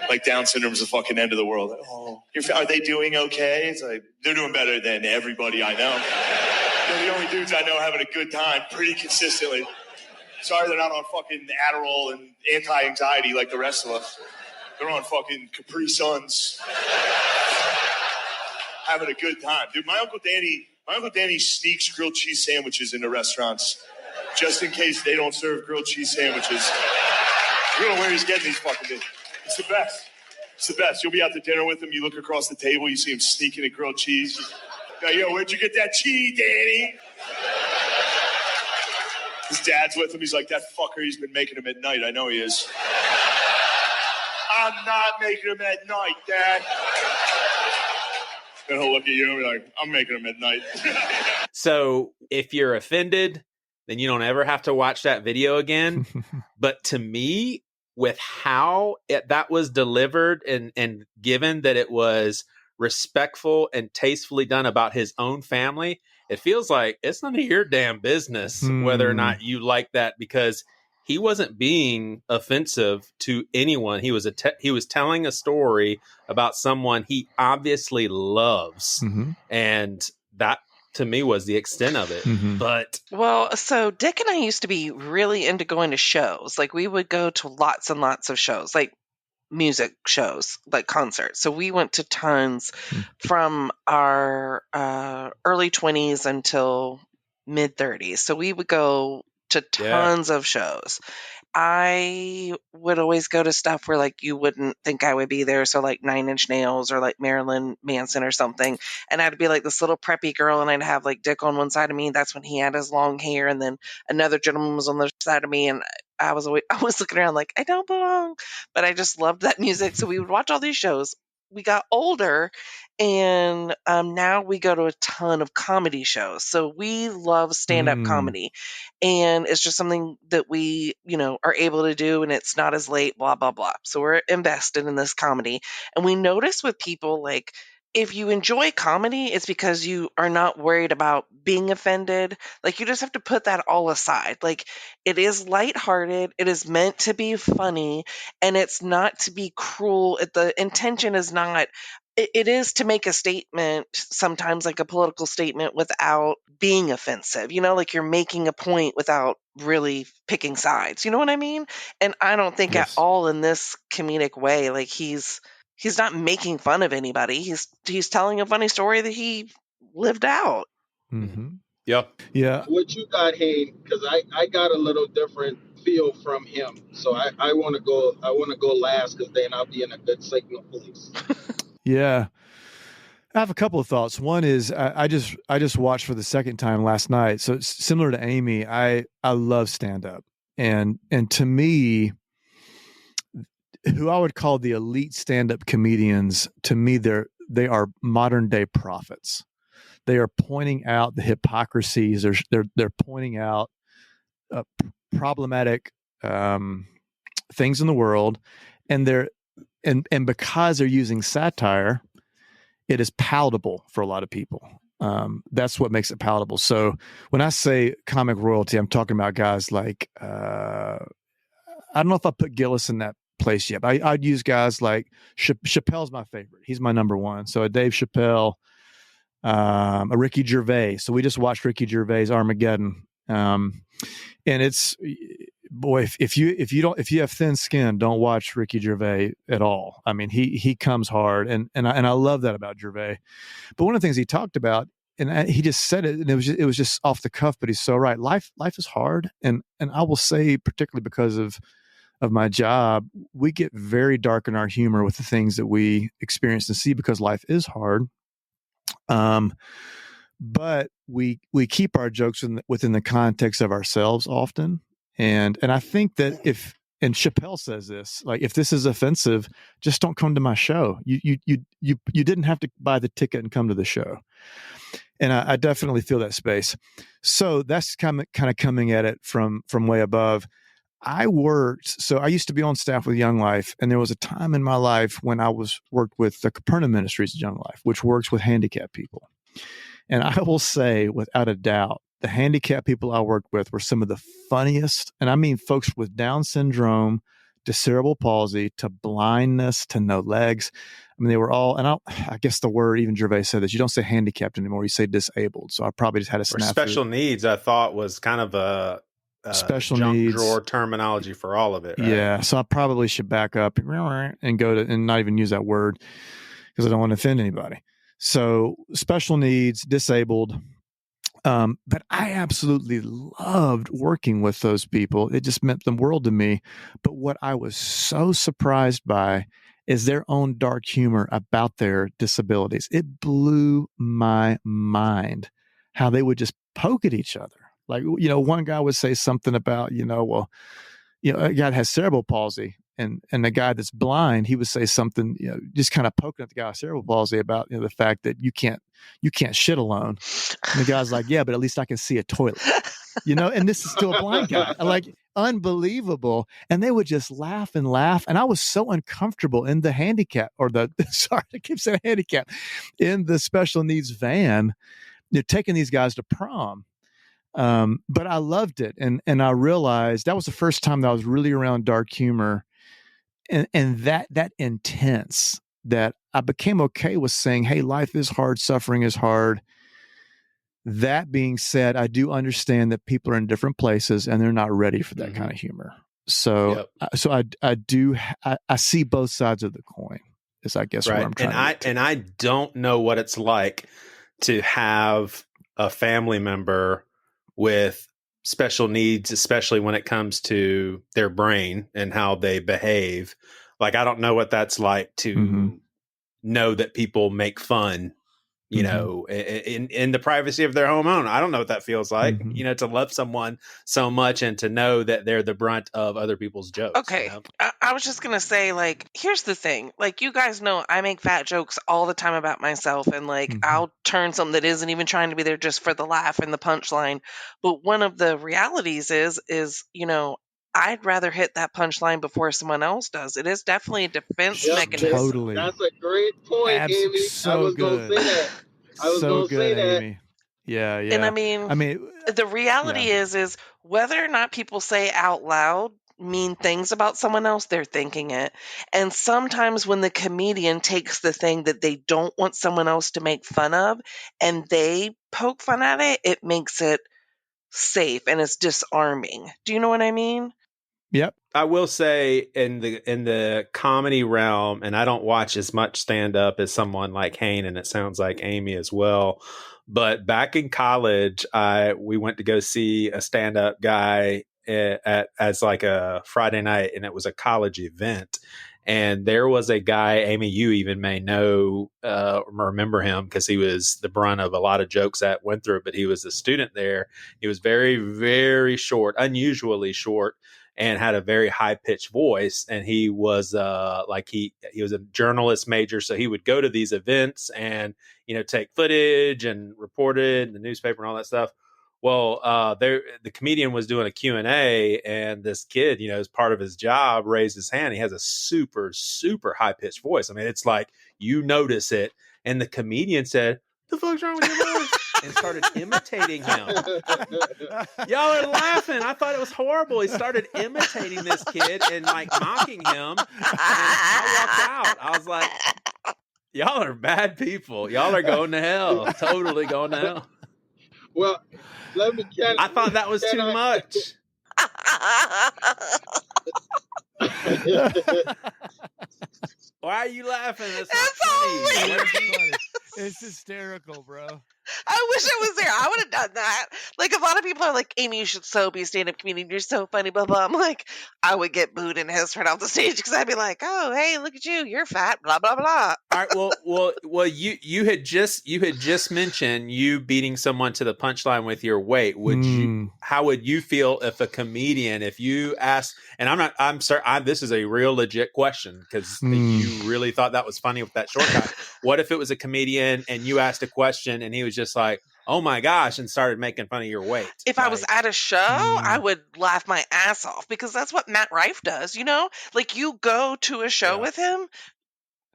like Down syndrome is the fucking end of the world. Oh, are they doing okay? It's like, they're doing better than everybody I know. They're the only dudes I know having a good time pretty consistently. Sorry they're not on fucking Adderall and anti-anxiety like the rest of us. They're on fucking Capri Suns. Having a good time. Dude, my Uncle Danny sneaks grilled cheese sandwiches into restaurants just in case they don't serve grilled cheese sandwiches. You don't know where he's getting these fucking things. It's the best. It's the best. You'll be out to dinner with him. You look across the table. You see him sneaking a grilled cheese. Yo, where'd you get that cheese, Danny? His dad's with him. He's like, that fucker, he's been making them at night. I know he is. I'm not making them at night, Dad. Then he'll look at you and be like, I'm making them at night. So if you're offended, then you don't ever have to watch that video again. But to me, with how that was delivered and given that it was respectful and tastefully done about his own family, it feels like it's none of your damn business whether or not you like that, because he wasn't being offensive to anyone. He was he was telling a story about someone he obviously loves, and that to me was the extent of it. But so Dick and I used to be really into going to shows. Like we would go to lots and lots of shows, like music shows, like concerts. So we went to tons from our early 20s until mid 30s. So we would go to tons of shows. I would always go to stuff where like you wouldn't think I would be there. So like 9 Inch Nails or like Marilyn Manson or something. And I'd be like this little preppy girl and I'd have like Dick on one side of me. That's when he had his long hair. And then another gentleman was on the other side of me. And I was looking around like, I don't belong. But I just loved that music. So we would watch all these shows. We got older and now we go to a ton of comedy shows. So we love stand-up comedy, and it's just something that we, are able to do, and it's not as late, blah, blah, blah. So we're invested in this comedy. And we notice with people, like, if you enjoy comedy, it's because you are not worried about being offended. Like, you just have to put that all aside. Like, it is lighthearted. It is meant to be funny, and it's not to be cruel. The intention is not, it is to make a statement, sometimes like a political statement, without being offensive. Like you're making a point without really picking sides. You know what I mean? And I don't think at all in this comedic way, like he's not making fun of anybody. He's telling a funny story that he lived out. Yep. Yeah. What you got, Hayne? Because I got a little different feel from him. So I want to go last, because then I'll be in a good signal place. Yeah. I have a couple of thoughts. One is I just watched for the second time last night. So it's similar to Amy. I love stand-up. And to me, who I would call the elite stand-up comedians, to me, they are modern day prophets. They are pointing out the hypocrisies. They're pointing out problematic things in the world, and because they're using satire, it is palatable for a lot of people. That's what makes it palatable. So when I say comic royalty, I'm talking about guys like, I don't know if I put Gillis in that place yet, but I'd use guys like Chappelle's my favorite. He's my number one. So a Dave Chappelle, a Ricky Gervais. So we just watched Ricky Gervais' Armageddon. And it's, boy, if you have thin skin, don't watch Ricky Gervais at all. I mean, he comes hard, and I love that about Gervais. But one of the things he talked about, and he just said it, and it was just off the cuff, but he's so right. Life is hard, and I will say, particularly because of my job, we get very dark in our humor with the things that we experience and see because life is hard. But we keep our jokes within the context of ourselves often. And I think that and Chappelle says this, like, if this is offensive, just don't come to my show. You didn't have to buy the ticket and come to the show. And I definitely feel that space. So that's kind of coming at it from way above. I used to be on staff with Young Life, and there was a time in my life when I worked with the Capernaum Ministries of Young Life, which works with handicapped people. And I will say, without a doubt, the handicapped people I worked with were some of the funniest, and I mean folks with Down syndrome to cerebral palsy to blindness to no legs. I mean, they were all, and I guess the word, even Gervais said this, you don't say handicapped anymore, you say disabled. So I probably just had a snap. Special needs, I thought, was kind of a special junk needs drawer terminology for all of it. Right? Yeah. So I probably should back up and go to, and not even use that word because I don't want to offend anybody. So special needs, disabled. But I absolutely loved working with those people. It just meant the world to me. But what I was so surprised by is their own dark humor about their disabilities. It blew my mind how they would just poke at each other. Like, one guy would say something about, a guy that has cerebral palsy. And the guy that's blind, he would say something, just kind of poking at the guy with cerebral palsy about the fact that you can't shit alone. And the guy's like, yeah, but at least I can see a toilet, and this is still a blind guy. Like, unbelievable. And they would just laugh and laugh. And I was so uncomfortable in the handicap I keep saying handicap, in the special needs van, taking these guys to prom. But I loved it. And I realized that was the first time that I was really around dark humor. And that intense, that I became okay with saying, hey, life is hard, suffering is hard. That being said, I do understand that people are in different places and they're not ready for that kind of humor. So, I see both sides of the coin, is I guess right. where I'm trying and I don't know what it's like to have a family member with special needs, especially when it comes to their brain and how they behave. Like, I don't know what that's like to know that people make fun, in the privacy of their home own. I don't know what that feels like, to love someone so much and to know that they're the brunt of other people's jokes. Okay. I was just going to say, like, here's the thing. Like, you guys know I make fat jokes all the time about myself, and like, I'll turn something that isn't even trying to be there just for the laugh and the punchline. But one of the realities is, I'd rather hit that punchline before someone else does. It is definitely a defense mechanism. Totally. That's a great point, Amy. So I was going to say that. I was going to say that. Amy. Yeah. And I mean, the reality is whether or not people say out loud mean things about someone else, they're thinking it. And sometimes when the comedian takes the thing that they don't want someone else to make fun of and they poke fun at it, it makes it safe and it's disarming. Do you know what I mean? Yep. I will say in the comedy realm, and I don't watch as much stand up as someone like Hayne, and it sounds like Amy as well. But back in college, we went to go see a stand up guy as like a Friday night, and it was a college event. And there was a guy, Amy, you even may know, remember him because he was the brunt of a lot of jokes that went through, but he was a student there. He was very, very short, unusually short, and had a very high pitched voice. And he was he was a journalist major. So he would go to these events and, take footage and report it in the newspaper and all that stuff. Well, the comedian was doing a Q&A, and this kid, as part of his job, raised his hand. He has a super, super high-pitched voice. I mean, it's like you notice it. And the comedian said, "The fuck's wrong with your voice?" and started imitating him. Y'all are laughing. I thought it was horrible. He started imitating this kid and like mocking him. And I walked out. I was like, y'all are bad people. Y'all are going to hell. Totally going to hell. Well, I thought that was too much. Why are you laughing? It's not funny. It's hysterical, bro. I wish I was there. I would have done that. Like, a lot of people are like, "Amy, you should so be a stand-up comedian. You're so funny, blah, blah." I'm like, I would get booed and hissed right off the stage because I'd be like, "Oh, hey, look at you. You're fat, blah, blah, blah." All right, well, you had just mentioned you beating someone to the punchline with your weight. How would you feel if a comedian, if you asked, and I'm sorry, this is a real legit question because you really thought that was funny with that short guy. What if it was a comedian and you asked a question and he was just like, "Oh my gosh," and started making fun of your weight? If I was at a show, I would laugh my ass off because that's what Matt Rife does, Like, you go to a show with him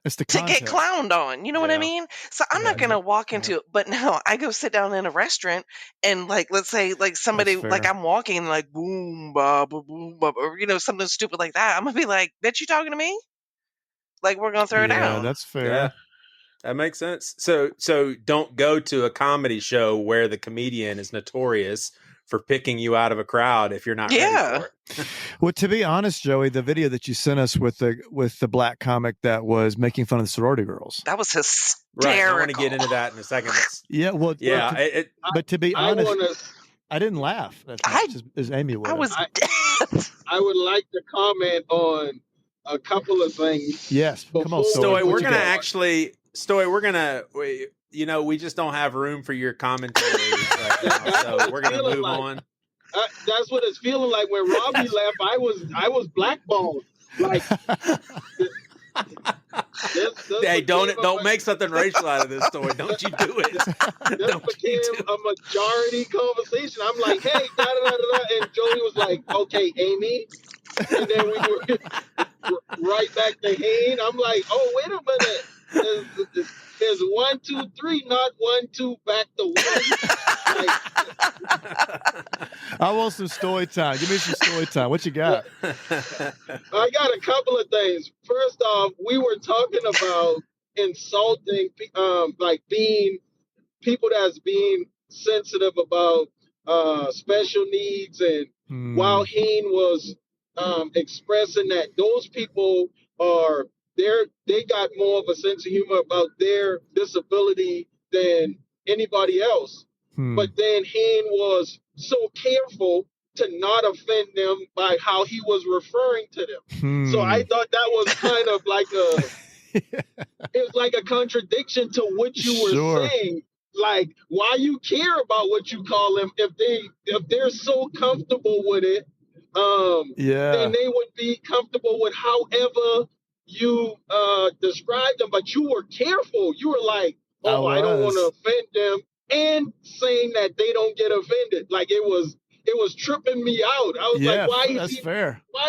it's the to get clowned on, you know what I mean? So I'm not going to walk into it, but no, I go sit down in a restaurant and like, let's say like somebody, like I'm walking and like boom, ba, boom, ba, or something stupid like that. I'm going to be like, "Bitch, you talking to me?" Like, we're going to throw it out. Yeah, that's fair. Yeah. That makes sense. So don't go to a comedy show where the comedian is notorious for picking you out of a crowd if you're not ready for it. Well, to be honest, Joey, the video that you sent us with the black comic that was making fun of the sorority girls, that was hysterical. Right, I want to get into that in a second. But to be honest, I didn't laugh as much as Amy would. I was dead. I would like to comment on a couple of things. Yes, come on, Stoy. We just don't have room for your commentary right now, so we're gonna move on. That's what it's feeling like when Robbie left. I was blackballed. Like, hey, don't make something racial out of this story. Don't you do it? This became a majority conversation. I'm like, "Hey, da da da da," and Joey was like, "Okay, Amy," and then we were right back to Hayne. I'm like, "Oh, wait a minute. There's 1, 2, 3, not 1, 2, back to 1. I want some story time. Give me some story time. What you got? I got a couple of things. First off, we were talking about insulting, like being people that's being sensitive about special needs, and while Hayne was expressing that those people are. They got more of a sense of humor about their disability than anybody else. But then Hayne was so careful to not offend them by how he was referring to them. So I thought that was kind of like it was like a contradiction to what you were saying. Like, why you care about what you call them if they're so comfortable with it, then they would be comfortable with however you described them, but you were careful. You were like, I don't want to offend them, and saying that they don't get offended. Like, it was tripping me out. I was like, why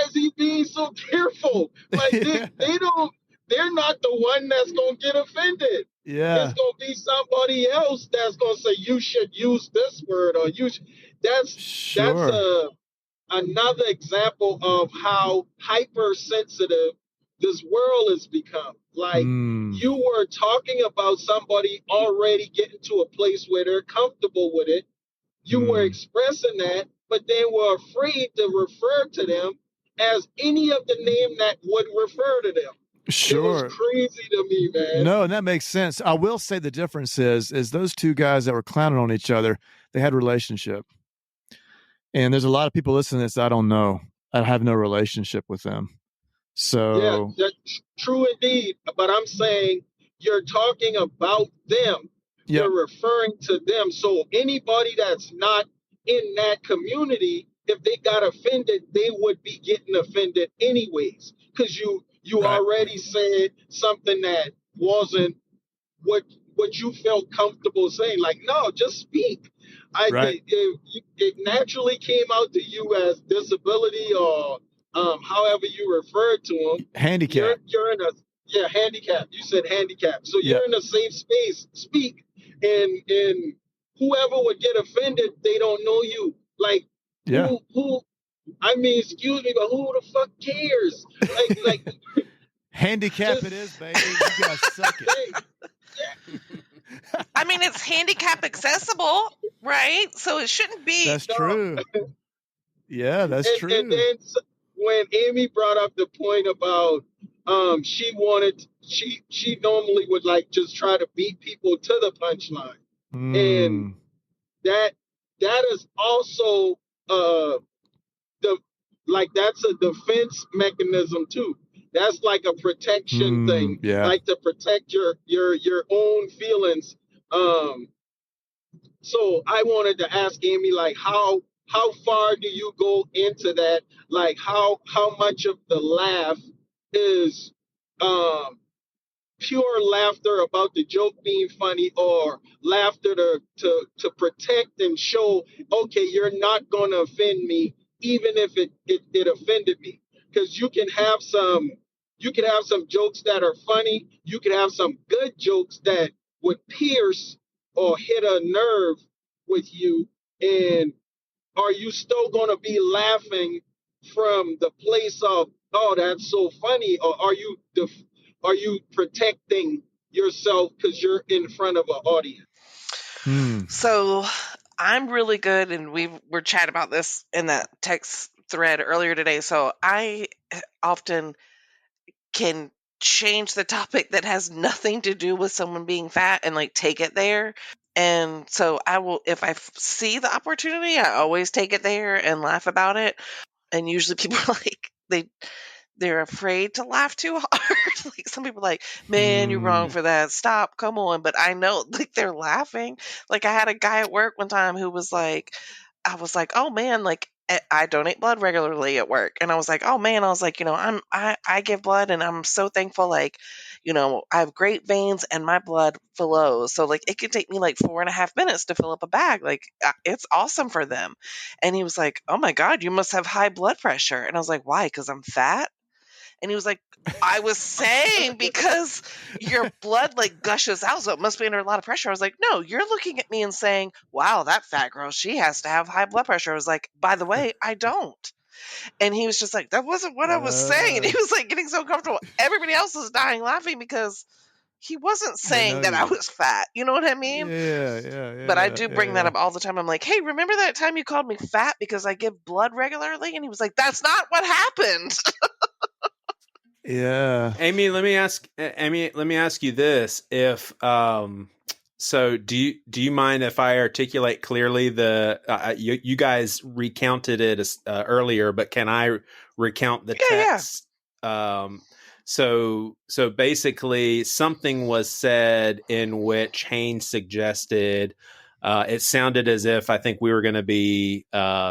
is he being so careful? Like, they're not the one that's gonna get offended. Yeah, it's gonna be somebody else that's gonna say you should use this word, or that's another example of how hypersensitive this world has become. Like, you were talking about somebody already getting to a place where they're comfortable with it. You were expressing that, but then were afraid to refer to them as any of the name that would refer to them. Sure. It was crazy to me, man. No, and that makes sense. I will say the difference is those two guys that were clowning on each other, they had a relationship. And there's a lot of people listening to this I don't know. I have no relationship with them. So yeah, that's true indeed. But I'm saying you're talking about them. Yep. You're referring to them. So anybody that's not in that community, if they got offended, they would be getting offended anyways. Because you already said something that wasn't what you felt comfortable saying. Like, no, just speak. I think it naturally came out to you as disability or however you refer to them. Handicap. You're in a handicap. You said handicap. So Yeah. you're in a safe space. Speak, and whoever would get offended, they don't know you. Like who? I mean, excuse me, but who the fuck cares? Like handicap it is, baby. You guys suck it. I mean, it's handicap accessible, right? So it shouldn't be. That's true. Yeah, that's true. And then when Amy brought up the point about she normally would like just try to beat people to the punchline, and that is also that's a defense mechanism too. That's like a protection thing, like to protect your own feelings. So I wanted to ask Amy, like, how far do you go into that? Like, how much of the laugh is pure laughter about the joke being funny, or laughter to protect and show, okay, you're not going to offend me, even if it offended me. Because you can have some jokes that are funny. You can have some good jokes that would pierce or hit a nerve with you. And are you still going to be laughing from the place of, oh, that's so funny? Or are you protecting yourself because you're in front of an audience? So I'm really good, and we were chatting about this in that text thread earlier today. So I often can change the topic that has nothing to do with someone being fat and like take it there. And so I will, if I see the opportunity, I always take it there and laugh about it. And usually people are like, they're afraid to laugh too hard. Like some people are like, man, you're wrong for that. Stop. Come on. But I know like they're laughing. Like I had a guy at work one time who was like, I was like, oh man, like I donate blood regularly at work. And I was like, oh man, I was like, I give blood and I'm so thankful. Like, I have great veins and my blood flows. So like, it could take me like 4.5 minutes to fill up a bag. Like it's awesome for them. And he was like, oh my God, you must have high blood pressure. And I was like, why? 'Cause I'm fat. And he was like, I was saying because your blood like gushes out, so it must be under a lot of pressure. I was like, no, you're looking at me and saying, wow, that fat girl, she has to have high blood pressure. I was like, by the way, I don't. And he was just like, that wasn't what I was saying. And he was like getting so comfortable. Everybody else was dying laughing because he wasn't saying that I was fat. You know what I mean? Yeah. But I do bring that up all the time. I'm like, hey, remember that time you called me fat because I give blood regularly? And he was like, that's not what happened. Yeah. Amy, let me ask you this. If so do you mind if I articulate clearly you guys recounted it earlier, but can I recount the text? Yeah. So basically something was said in which Hayne suggested, it sounded as if I think we were going to be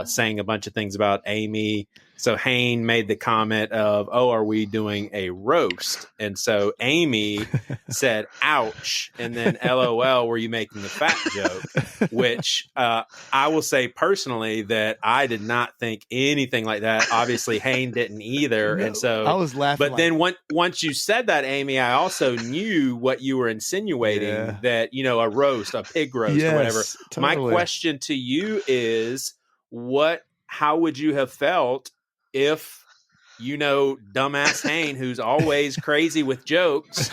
saying a bunch of things about Amy. So Hayne made the comment of, oh, are we doing a roast? And so Amy said, ouch. And then LOL, were you making the fat joke? Which I will say personally that I did not think anything like that. Obviously, Hayne didn't either. No, and so I was laughing. But then once you said that, Amy, I also knew what you were insinuating, that, a roast, a pig roast or whatever. Totally. My question to you is, how would you have felt if, dumbass Hayne, who's always crazy with jokes,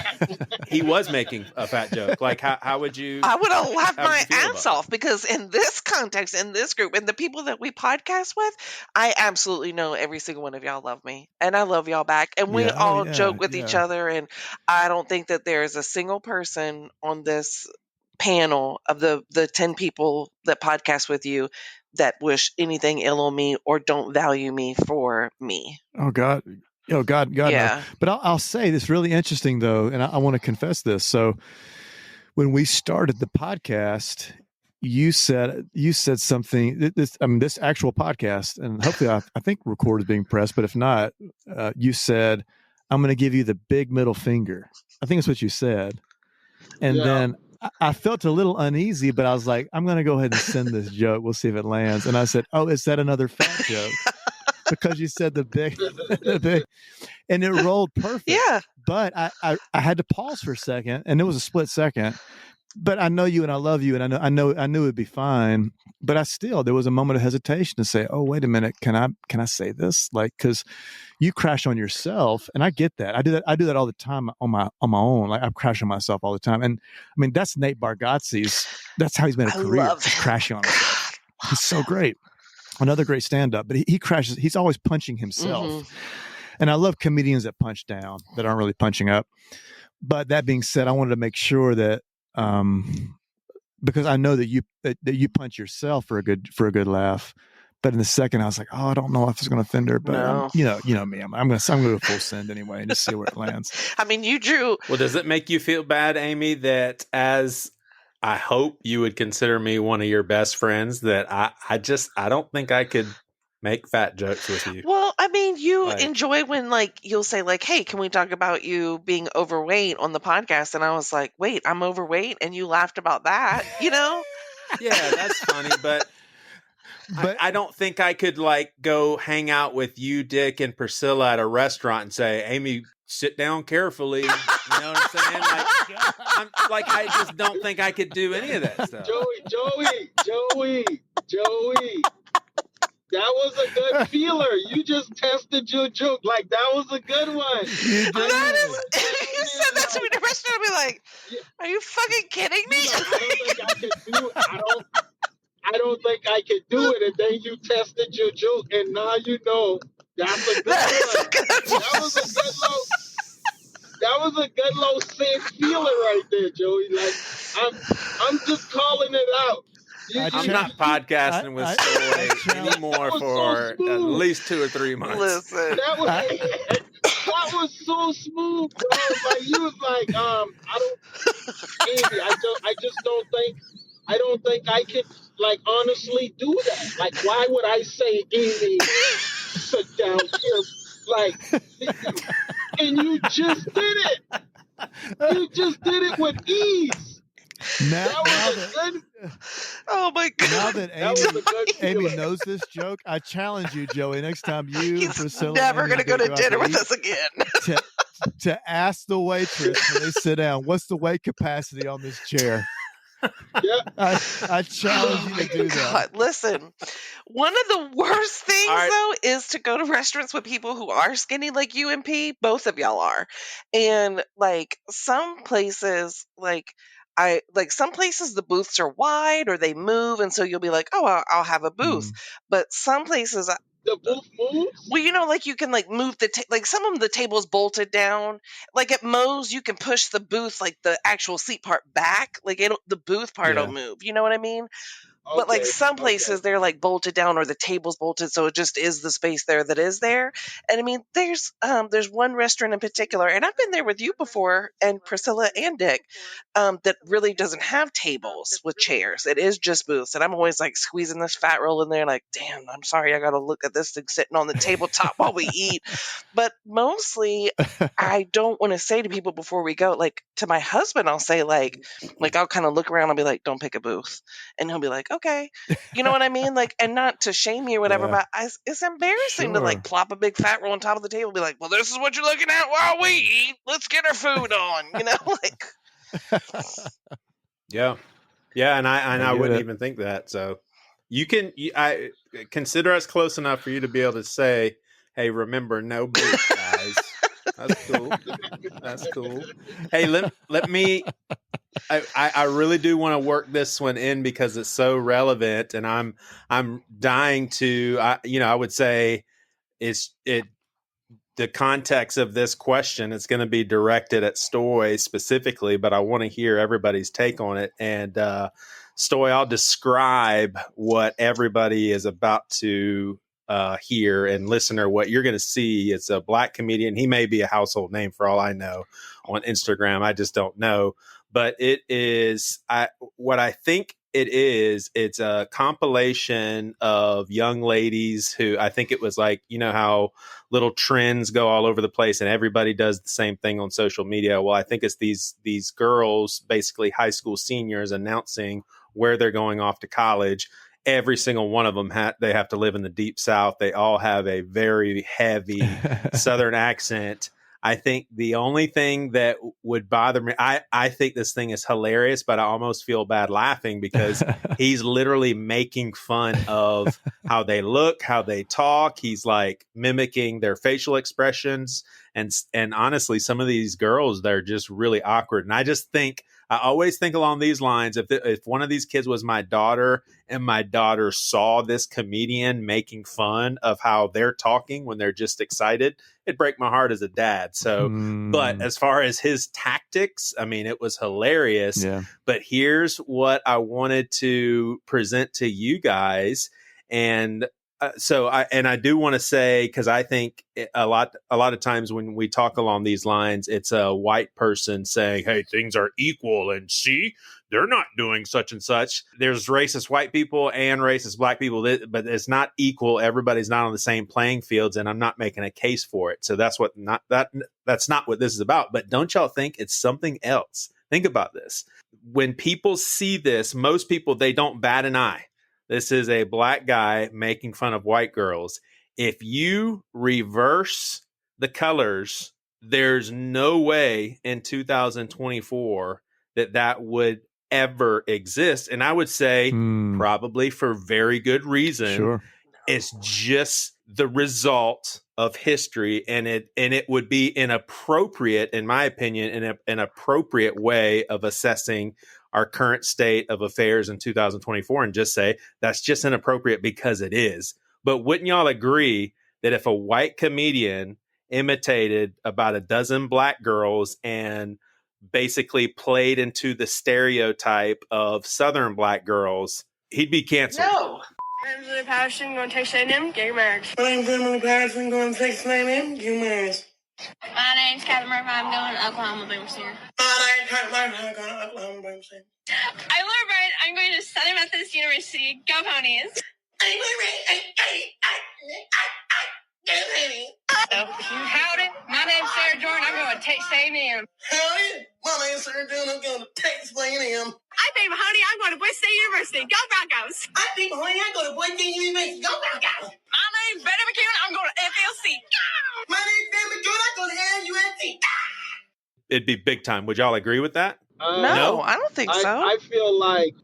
he was making a fat joke? Like, how would you? I would have laughed my ass off because in this context, in this group, and the people that we podcast with, I absolutely know every single one of y'all love me, and I love y'all back, and we all joke with each other, and I don't think that there's a single person on this panel of the 10 people that podcast with you that wish anything ill on me or don't value me for me. Oh God. God. Yeah. No. But I'll say this really interesting though. And I want to confess this. So when we started the podcast, you said something, this actual podcast, and hopefully I think record is being pressed, but if not, you said, I'm going to give you the big middle finger. I think that's what you said. And then I felt a little uneasy, but I was like, I'm going to go ahead and send this joke. We'll see if it lands. And I said, oh, is that another fat joke? Because you said the big, and it rolled perfect. Yeah. But I had to pause for a second, and it was a split second. But I know you and I love you, and I knew it'd be fine. But there was a moment of hesitation to say, "Oh, wait a minute, can I say this?" Like, because you crash on yourself, and I get that. I do that all the time on my own. Like, I crash on myself all the time, and I mean that's Nate Bargatze's. That's how he's made a career, crashing on himself. He's so great, another great stand-up. But he crashes. He's always punching himself, and I love comedians that punch down, that aren't really punching up. But that being said, I wanted to make sure that. Because I know that you punch yourself for a good laugh, but in the second I was like, oh, I don't know if it's going to offend her, but you know me, I'm going to go full send anyway and just see where it lands. I mean, you drew. Well, does it make you feel bad, Amy, that as I hope you would consider me one of your best friends, that I don't think I could make fat jokes with you? Well, I mean, you enjoy when you'll say hey, can we talk about you being overweight on the podcast? And I was like, wait, I'm overweight, and you laughed about that, Yeah, that's funny, but I don't think I could go hang out with you, Dick, and Priscilla at a restaurant and say, Amy, sit down carefully. You know what I'm saying? I just don't think I could do any of that stuff. Joey. That was a good feeler. You just tested your joke. That was a good one. You said that to me in the restaurant. I'd be like, are you fucking kidding me? I don't think I could do it. And then you tested your joke, and now you know that's a good one. That was a good low sin feeler right there, Joey. I'm just calling it out. I'm not podcasting with Stoy anymore for at least 2 or 3 months. Listen, that was so smooth, bro. You was like, Amy, I just don't think I could honestly do that. Why would I say, Amy, sit down here? And you just did it. You just did it with ease. Oh my god! Now that Amy knows this joke, I challenge you, Joey. Next time you, Priscilla, never going to go to dinner with us again. To ask the waitress when they sit down, what's the weight capacity on this chair? I challenge you to do that. Listen, one of the worst things though is to go to restaurants with people who are skinny like you and P. Both of y'all are, and some places some places the booths are wide or they move, and so you'll be like, oh, I'll have a booth. But some places the booth moves. Well, you can move the some of them the table's bolted down. At Moe's, you can push the booth the actual seat part back. The booth part will move. You know what I mean? Okay, But some places they're bolted down or the table's bolted, so it just is the space there that is there. And I mean, there's one restaurant in particular, and I've been there with you before, and Priscilla and Dick, that really doesn't have tables with chairs. It is just booths, and I'm always squeezing this fat roll in there, damn, I'm sorry, I got to look at this thing sitting on the tabletop while we eat. But mostly, I don't want to say to people before we go, to my husband, I'll say I'll kind of look around and be like, don't pick a booth, and he'll be like, okay, you know what I mean? And not to shame you or whatever, but it's embarrassing to plop a big fat roll on top of the table and be like, well, this is what you're looking at while we eat. Let's get our food on, Yeah. And I wouldn't even think that. So I consider us close enough for you to be able to say, hey, remember, no booth, guys. That's cool. Hey, let me. I really do want to work this one in because it's so relevant, and I'm dying to. I would say the context of this question. It's going to be directed at Stoy specifically, but I want to hear everybody's take on it. And Stoy, I'll describe what everybody is about to hear, and listener, what you're going to see is a Black comedian. He may be a household name for all I know on Instagram. I just don't know. But it is what I think it is. It's a compilation of young ladies who, I think it was like, you know how little trends go all over the place and everybody does the same thing on social media. Well, I think it's these girls, basically high school seniors, announcing where they're going off to college. Every single one of them, they have to live in the deep South. They all have a very heavy Southern accent. I think the only thing that would bother me, I think this thing is hilarious, but I almost feel bad laughing because he's literally making fun of how they look, how they talk. He's like mimicking their facial expressions. And honestly, some of these girls, they're just really awkward. And I always think along these lines, if one of these kids was my daughter and my daughter saw this comedian making fun of how they're talking when they're just excited, it'd break my heart as a dad. So, but as far as his tactics, I mean, it was hilarious. Yeah. But here's what I wanted to present to you guys. And I do want to say, because I think a lot of times when we talk along these lines, it's a white person saying, hey, things are equal and see, they're not doing such and such. There's racist white people and racist black people, but it's not equal. Everybody's not on the same playing fields, and I'm not making a case for it. So that's not what this is about. But don't y'all think it's something else? Think about this. When people see this, most people, they don't bat an eye. This is a black guy making fun of white girls. If you reverse the colors, there's no way in 2024 that would ever exist. And I would say probably for very good reason. Sure. It's just the result of history, and it would be inappropriate, in my opinion, in an appropriate way of assessing our current state of affairs in 2024, and just say that's just inappropriate because it is. But wouldn't y'all agree that if a white comedian imitated about a dozen black girls and basically played into the stereotype of Southern black girls, he'd be canceled? No. I'm Emily Patterson, going to Texas A&M, get your marriage. My name's Emily Patterson, going to Texas A&M, get your marriage. My name's Catherine Murphy, I'm going to Oklahoma Boomster. My name's Catherine Murphy, I'm going to Oklahoma Boomster. I'm Laura Bright, I'm going to Southern Methodist University, go Ponies. Howdy, my name's Sarah Jordan, I'm going to Texas A&M. Howdy, my name's Sarah Jordan, I'm going to Texas A&M. I'm Dave Mahoney, I'm going to Boise State University, go Broncos. I'm Dave Mahoney, I'm going to Boise State University, go Broncos. My name's Betty McKeown, I'm going to FLC. My name's Ben McKeown, I'm going to LUSC. It'd be big time. Would y'all agree with that? No, I don't think so. I feel like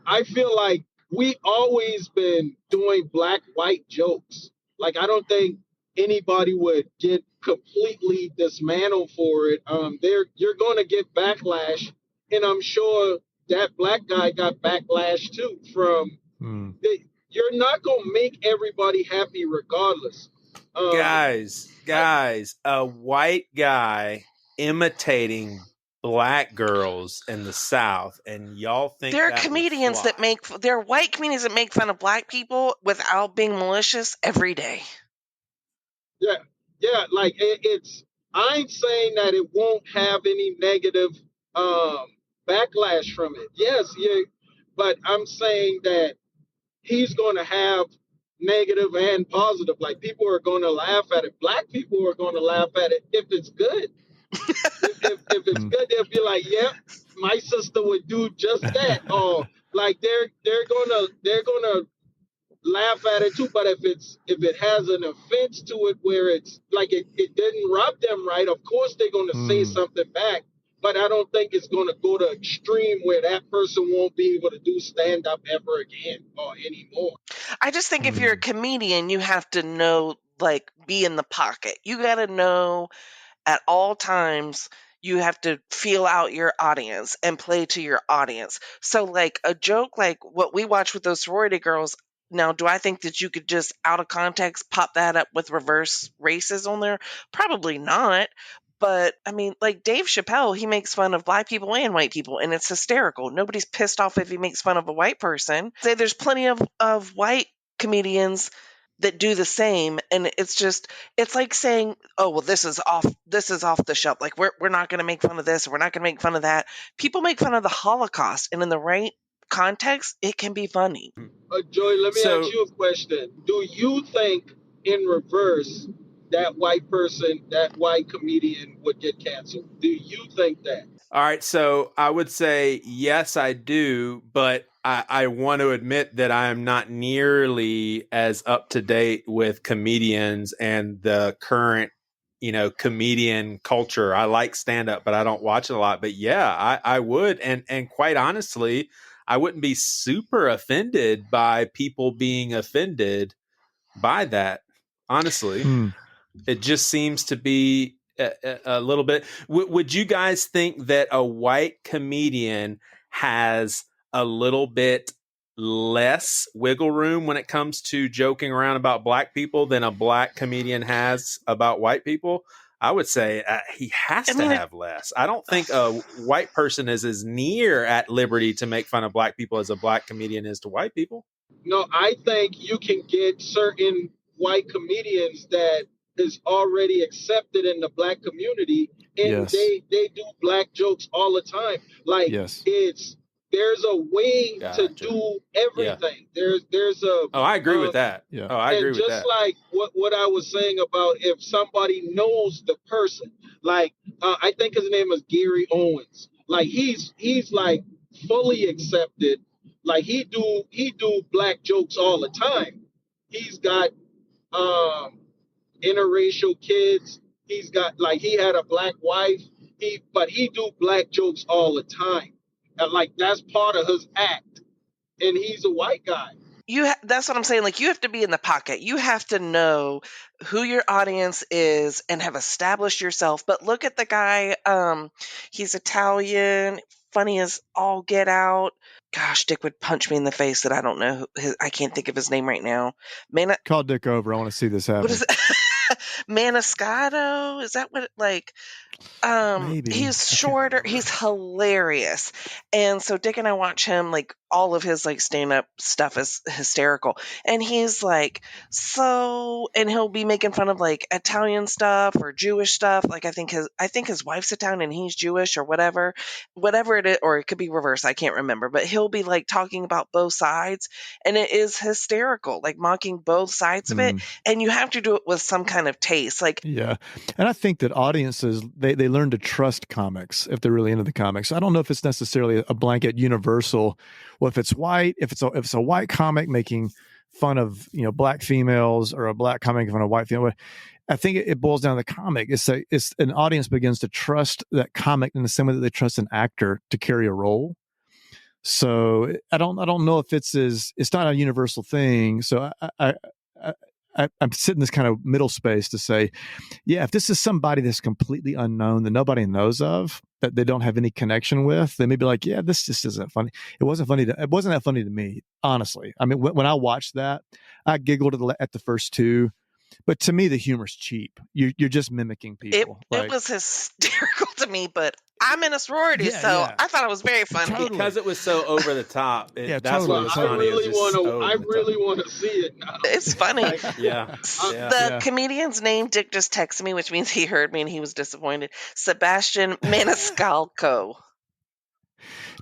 I feel like we always been doing black-white jokes. Like, I don't think anybody would get completely dismantled for it. You're going to get backlash, and I'm sure that black guy got backlash too from. You're not going to make everybody happy regardless. Guys, a white guy imitating black girls in the South, and y'all think there are comedians there are white comedians that make fun of black people without being malicious every day. Yeah, like it's. I ain't saying that it won't have any negative backlash from it. Yes, but I'm saying that he's going to have negative and positive. Like, people are going to laugh at it. Black people are going to laugh at it if it's good. if it's good, they'll be like, "Yep, my sister would do just that." Or like they're gonna laugh at it too. But if it has an offense to it where it's like it didn't rub them right, of course they're gonna say something back. But I don't think it's gonna go to extreme where that person won't be able to do stand up ever again or anymore. I just think if you're a comedian, you have to know, like, be in the pocket. You got to know at all times. You have to feel out your audience and play to your audience. So, like, a joke like what we watched with those sorority girls. Now, do I think that you could just out of context pop that up with reverse races on there? Probably not. But I mean, like Dave Chappelle, he makes fun of black people and white people, and it's hysterical. Nobody's pissed off if he makes fun of a white person. Say there's plenty of white comedians that do the same, and it's like saying, oh well, this is off the shelf, like we're not going to make fun of this, or we're not going to make fun of that. People make fun of the Holocaust, and in the right context it can be funny. Joey, let me ask you a question. Do you think in reverse that white comedian would get canceled? Do you think that? All right, so I would say yes, I do, but I want to admit that I am not nearly as up to date with comedians and the current, comedian culture. I like stand-up, but I don't watch it a lot. But yeah, I would, and quite honestly, I wouldn't be super offended by people being offended by that. Honestly, it just seems to be a little bit. Would you guys think that a white comedian has a little bit less wiggle room when it comes to joking around about black people than a black comedian has about white people? I would say he has to have less. I don't think a white person is as near at liberty to make fun of black people as a black comedian is to white people. No, I think you can get certain white comedians that is already accepted in the black community, and they do black jokes all the time. Like there's a way to do everything. There's a I agree with that. Yeah. I agree with that. And just like what I was saying about if somebody knows the person, like I think his name is Gary Owens. Like he's like fully accepted. Like he do black jokes all the time. He's got interracial kids. He's got he had a black wife. But he do black jokes all the time. And like that's part of his act. And he's a white guy. That's what I'm saying. Like you have to be in the pocket. You have to know who your audience is and have established yourself. But look at the guy. He's Italian, funny as all get out. Gosh, Dick would punch me in the face that I don't know. I can't think of his name right now. Call Dick over. I want to see this happen. What is it? Maniscalco? Is that what Maybe. He's shorter. He's hilarious. And so Dick and I watch him, like all of his like stand-up stuff is hysterical. And he's like, and he'll be making fun of like Italian stuff or Jewish stuff. Like I think his wife's Italian and he's Jewish or whatever it is, or it could be reverse. I can't remember, but he'll be like talking about both sides, and it is hysterical, like mocking both sides of it. And you have to do it with some kind of taste. Like, yeah. And I think that audiences, they learn to trust comics if they're really into the comics. I don't know if it's necessarily a blanket universal. Well, if it's white, if it's a white comic making fun of black females, or a black comic making fun of white female, I think it boils down to the comic. It's an audience begins to trust that comic in the same way that they trust an actor to carry a role. So I don't know if it's not a universal thing. So I'm sitting in this kind of middle space to say, yeah, if this is somebody that's completely unknown that nobody knows of, that they don't have any connection with, they may be like, yeah, this just isn't funny. It wasn't that funny to me, honestly. I mean, when I watched that, I giggled at the first two, but to me, the humor's cheap. You're just mimicking people. It was hysterical to me, but I'm in a sorority, I thought it was very funny. Totally. Because it was so over the top. That's totally. what was funny. I really want to see it now. It's funny. The comedian's name, Dick just texted me, which means he heard me and he was disappointed. Sebastian Maniscalco.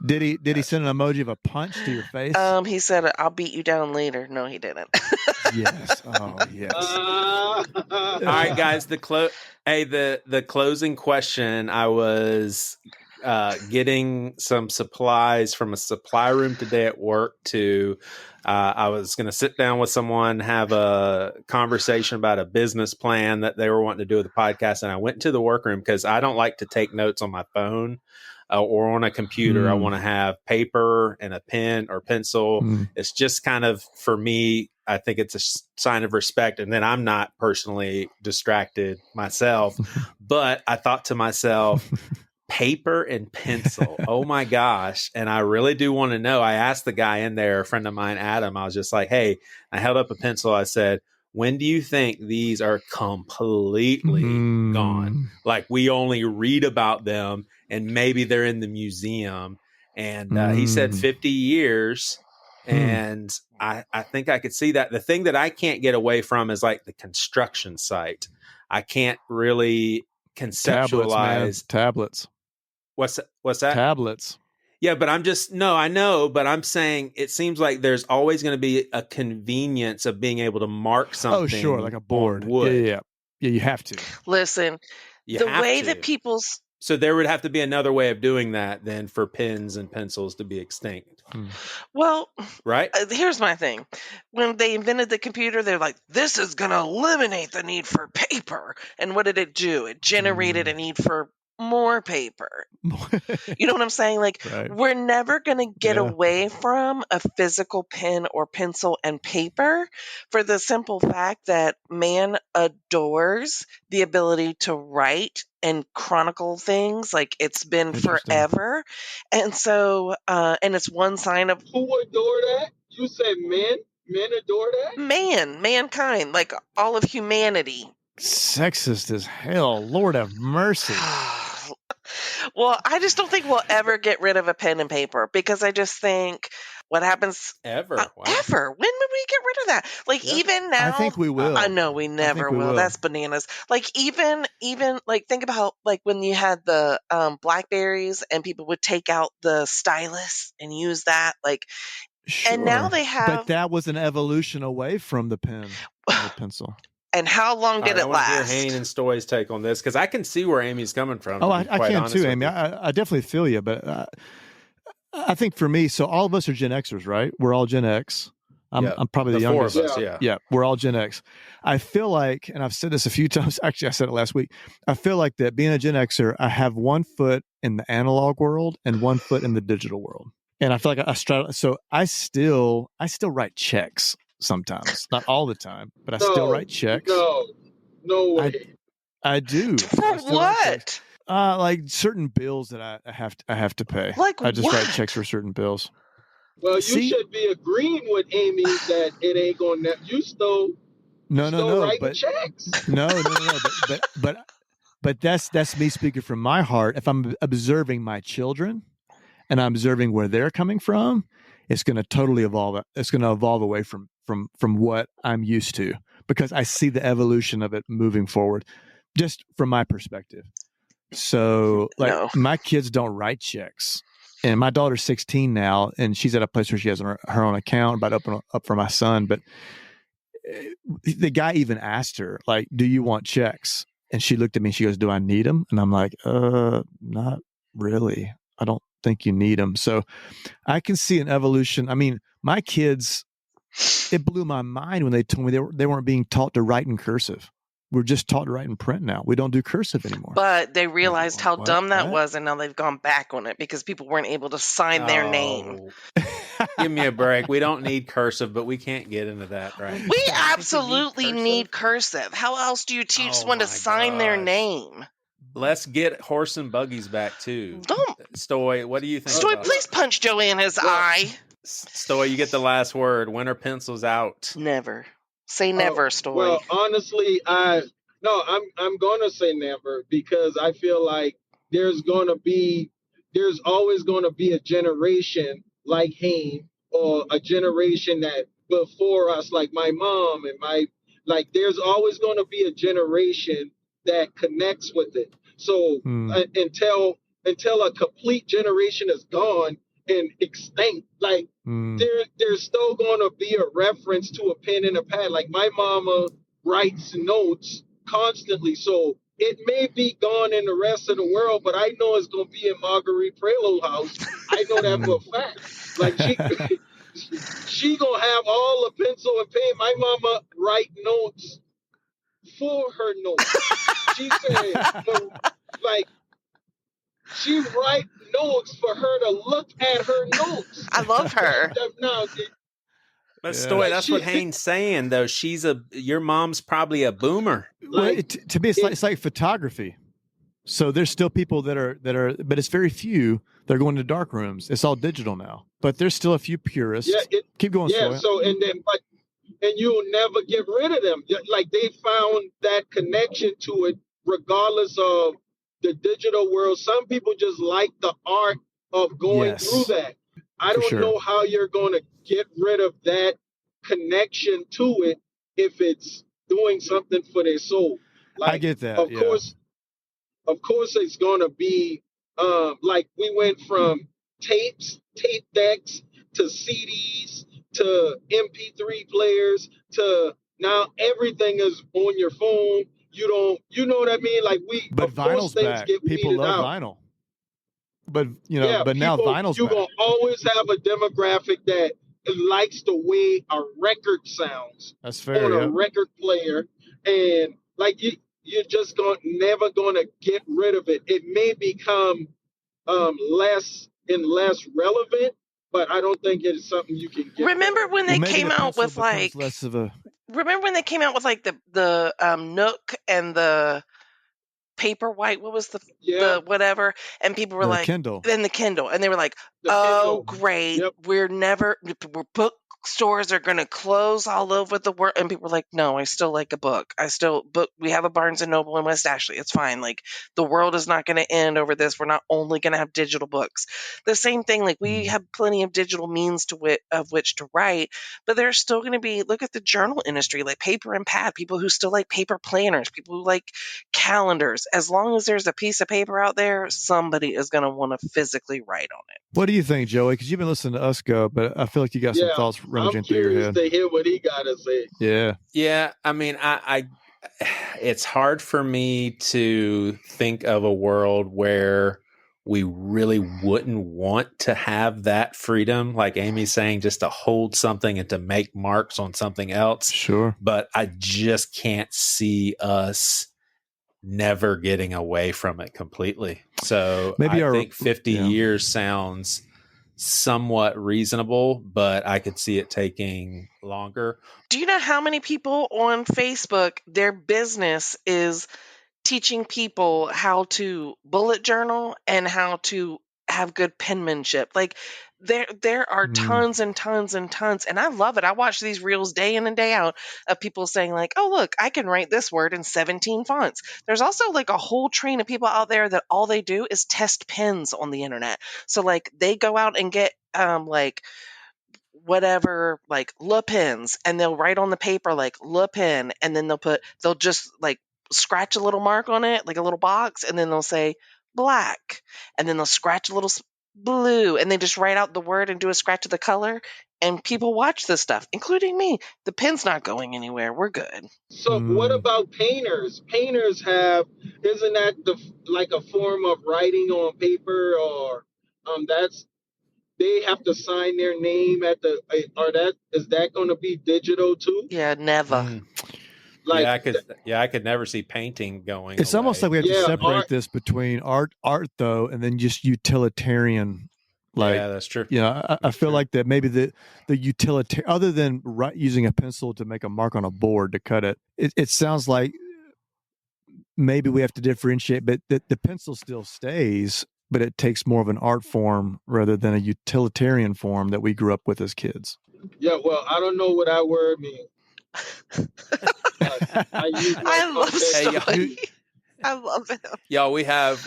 Did he send an emoji of a punch to your face? He said, "I'll beat you down later." No, he didn't. Yes. Oh, yes. All right, guys. The closing question. I was getting some supplies from a supply room today at work. I was going to sit down with someone, have a conversation about a business plan that they were wanting to do with the podcast, and I went to the workroom because I don't like to take notes on my phone. Or on a computer. I want to have paper and a pen or pencil. It's just kind of, for me, I think it's a sign of respect. And then I'm not personally distracted myself. But I thought to myself, paper and pencil. Oh my gosh. And I really do want to know. I asked the guy in there, a friend of mine, Adam, I was just like, hey, I held up a pencil. I said, when do you think these are completely gone? Like we only read about them and maybe they're in the museum. And he said 50 years. And I think I could see that. The thing that I can't get away from is like the construction site. I can't really conceptualize tablets. What's that? Tablets. Yeah, but I know, but I'm saying it seems like there's always going to be a convenience of being able to mark something. Oh, sure, like a board. Wood. Yeah, you have to. Listen, the way that people's... So there would have to be another way of doing that than for pens and pencils to be extinct. Well, right? Here's my thing. When they invented the computer, they're like, this is going to eliminate the need for paper. And what did it do? It generated a need for more paper. You know what I'm saying? Like, we're never going to get away from a physical pen or pencil and paper for the simple fact that man adores the ability to write and chronicle things. Like, it's been forever. And so, and it's one sign of... Who adore that? You said men? Men adore that? Mankind, like all of humanity. Sexist as hell. Lord have mercy. Well, I just don't think we'll ever get rid of a pen and paper, because I just think what happens ever. When would we get rid of that? Like, even now, I think we will. I know we never will. That's bananas. Like, even like, think about like when you had the Blackberries and people would take out the stylus and use that, like. Sure. And now they have. But that was an evolution away from the pen and the pencil. And how long did it last? I want to hear Hayne and Stoy's take on this, because I can see where Amy's coming from. Oh, I can too, Amy. I definitely feel you, but I think for me, so all of us are Gen Xers, right? We're all Gen X. I'm probably the youngest. 4 of us, yeah, we're all Gen X. I feel like, and I've said this a few times, actually I said it last week, I feel like that being a Gen Xer, I have one foot in the analog world and one foot in the digital world. And I feel like I straddle, so I still write checks sometimes, not all the time, but I still write checks. No way. I do. For what? Like certain bills that I have to pay. Like, I just what? write checks for certain bills. Well, you should be agreeing with Amy that it ain't going to. You still writing checks. No. But that's me speaking from my heart. If I'm observing my children and I'm observing where they're coming from, it's going to totally evolve. It's going to evolve away from what I'm used to, because I see the evolution of it moving forward, just from my perspective. So, like, my kids don't write checks, and my daughter's 16 now, and she's at a place where she has her own account, about to open up for my son. But the guy even asked her, like, "Do you want checks?" And she looked at me and she goes, "Do I need them?" And I'm like, not really. I don't think you need them. So I can see an evolution. I mean, my kids, it blew my mind when they told me they weren't being taught to write in cursive. We're just taught to write in print now. We don't do cursive anymore. But they realized how dumb that was, and now they've gone back on it because people weren't able to sign their name. Give me a break. We don't need cursive, but we can't get into that right now. We absolutely need cursive. How else do you teach someone to sign their name? Let's get horse and buggies back too. Stoy, what do you think? Stoy, please punch Joey in his eye. Stoy, you get the last word. When are pencils out? Never. Say never, Stoy. Well, honestly, I'm gonna say never, because I feel like there's always gonna be a generation like Hayne, or a generation that before us, like my mom and there's always gonna be a generation that connects with it. So until a complete generation is gone and extinct, like there's still going to be a reference to a pen and a pad. Like my mama writes notes constantly, so it may be gone in the rest of the world, but I know it's going to be in Marguerite Praileau house. I know that for a fact. Like she gonna have all the pencil and pen. My mama write notes for her notes. She said, like, she write notes for her to look at her notes. I love her. But Stoy, that's what Hayne's saying, though. Your mom's probably a boomer. Well, to me, it's like photography. So there's still people that are, but it's very few. They're going to dark rooms. It's all digital now, but there's still a few purists. Keep going. Yeah. Stoy. So and you'll never get rid of them. Like they found that connection to it, regardless of the digital world. Some people just like the art of going through that. I don't know how you're going to get rid of that connection to it if it's doing something for their soul. Like, I get that. Of course, it's going to be like we went from tape decks to CDs to MP3 players to now everything is on your phone. You know what I mean? Like but vinyl's back. People love vinyl. But but now vinyl's you're gonna always have a demographic that likes the way a record sounds. That's fair. On a record player, and like you're just never gonna get rid of it. It may become less and less relevant, but I don't think it's something you can get. Remember when they came out with like less of a. Remember when they came out with like the Nook and the Paperwhite, what was the whatever, and people were like Kindle. And the Kindle, and they were like, Kindle. Great, we're bookstores are going to close all over the world, and people were like, no, I still like a book. We have a Barnes and Noble in West Ashley, it's fine. Like, the world is not going to end over this. We're not only going to have digital books. The same thing, like, we have plenty of digital means of which to write, but there's still going to be, look at the journal industry, like paper and pad, people who still like paper planners, people who like calendars. As long as there's a piece of paper out there, somebody is going to want to physically write on it. What do you think, Joey? Because you've been listening to us go, but I feel like you got some thoughts rummaging through your head. To hear what he got to say. Yeah. I mean, I it's hard for me to think of a world where we really wouldn't want to have that freedom, like Amy's saying, just to hold something and to make marks on something else. Sure. But I just can't see us never getting away from it completely. So maybe I think 50 years sounds somewhat reasonable, but I could see it taking longer. Do you know how many people on Facebook, their business is teaching people how to bullet journal and how to have good penmanship? Like, there are tons and tons and tons, and I love it. I watch these reels day in and day out of people saying like, oh, look, I can write this word in 17 fonts. There's also like a whole train of people out there that all they do is test pens on the internet. So like they go out and get like whatever, like Le Pens, and they'll write on the paper like Le Pen, and then they'll just like scratch a little mark on it, like a little box, and then they'll say black, and then they'll scratch a little blue, and they just write out the word and do a scratch of the color, and people watch this stuff, including me. The pen's not going anywhere. We're good. So what about painters? Painters isn't that like a form of writing on paper, or they have to sign their name at is that going to be digital too? Yeah, never. Like, I could never see painting going. It's almost like we have to separate this between art though, and then just utilitarian. Like, yeah, that's true. I feel like that maybe the utilitarian, other than using a pencil to make a mark on a board to cut it, it sounds like maybe we have to differentiate, but the pencil still stays, but it takes more of an art form rather than a utilitarian form that we grew up with as kids. Yeah, well, I don't know what that word means. I love Stoy. I love him. Y'all, we have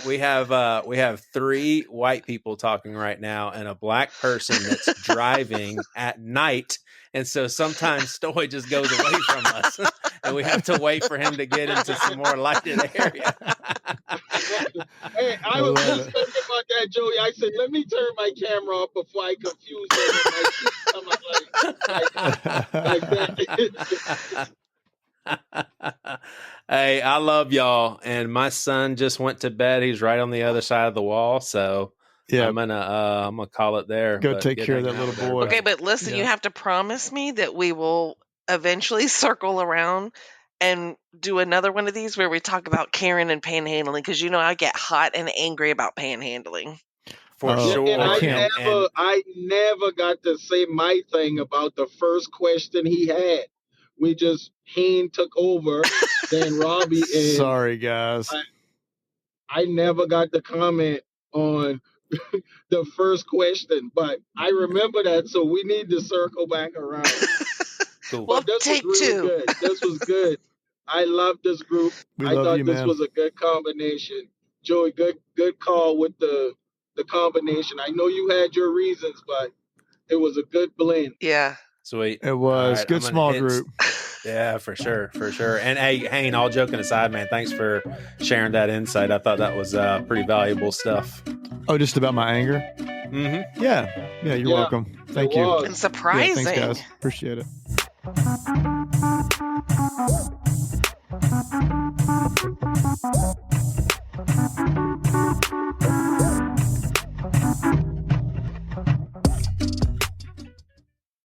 3 white people talking right now and a black person that's driving at night, and so sometimes Stoy just goes away from us, and we have to wait for him to get into some more lighted area. Hey, I was just thinking about that, Joey. I said, let me turn my camera off before I confuse them. Hey, I love y'all, and my son just went to bed. He's right on the other side of the wall, so yeah, I'm gonna call it there. Go take care of that little boy. Okay, but listen, you have to promise me that we will eventually circle around and do another one of these where we talk about Karen and panhandling, because I get hot and angry about panhandling. For sure. And I never got to say my thing about the first question he had. Hayne took over, then Robbie. And sorry, guys. I never got to comment on the first question, but I remember that, so we need to circle back around. Cool. Well, this take was really 2. good. This was good. I love this group. I thought this was a good combination. Joey, good call with the combination. I know you had your reasons, but It was a good blend. Yeah. Sweet. It was All right, good I'm small gonna hit- group. Yeah, for sure. And hey, Hayne, all joking aside, man, thanks for sharing that insight. I thought that was pretty valuable stuff. Oh, just about my anger? Mm-hmm. Yeah, you're welcome. Thank you. And surprising. Yeah, thanks, guys. Appreciate it.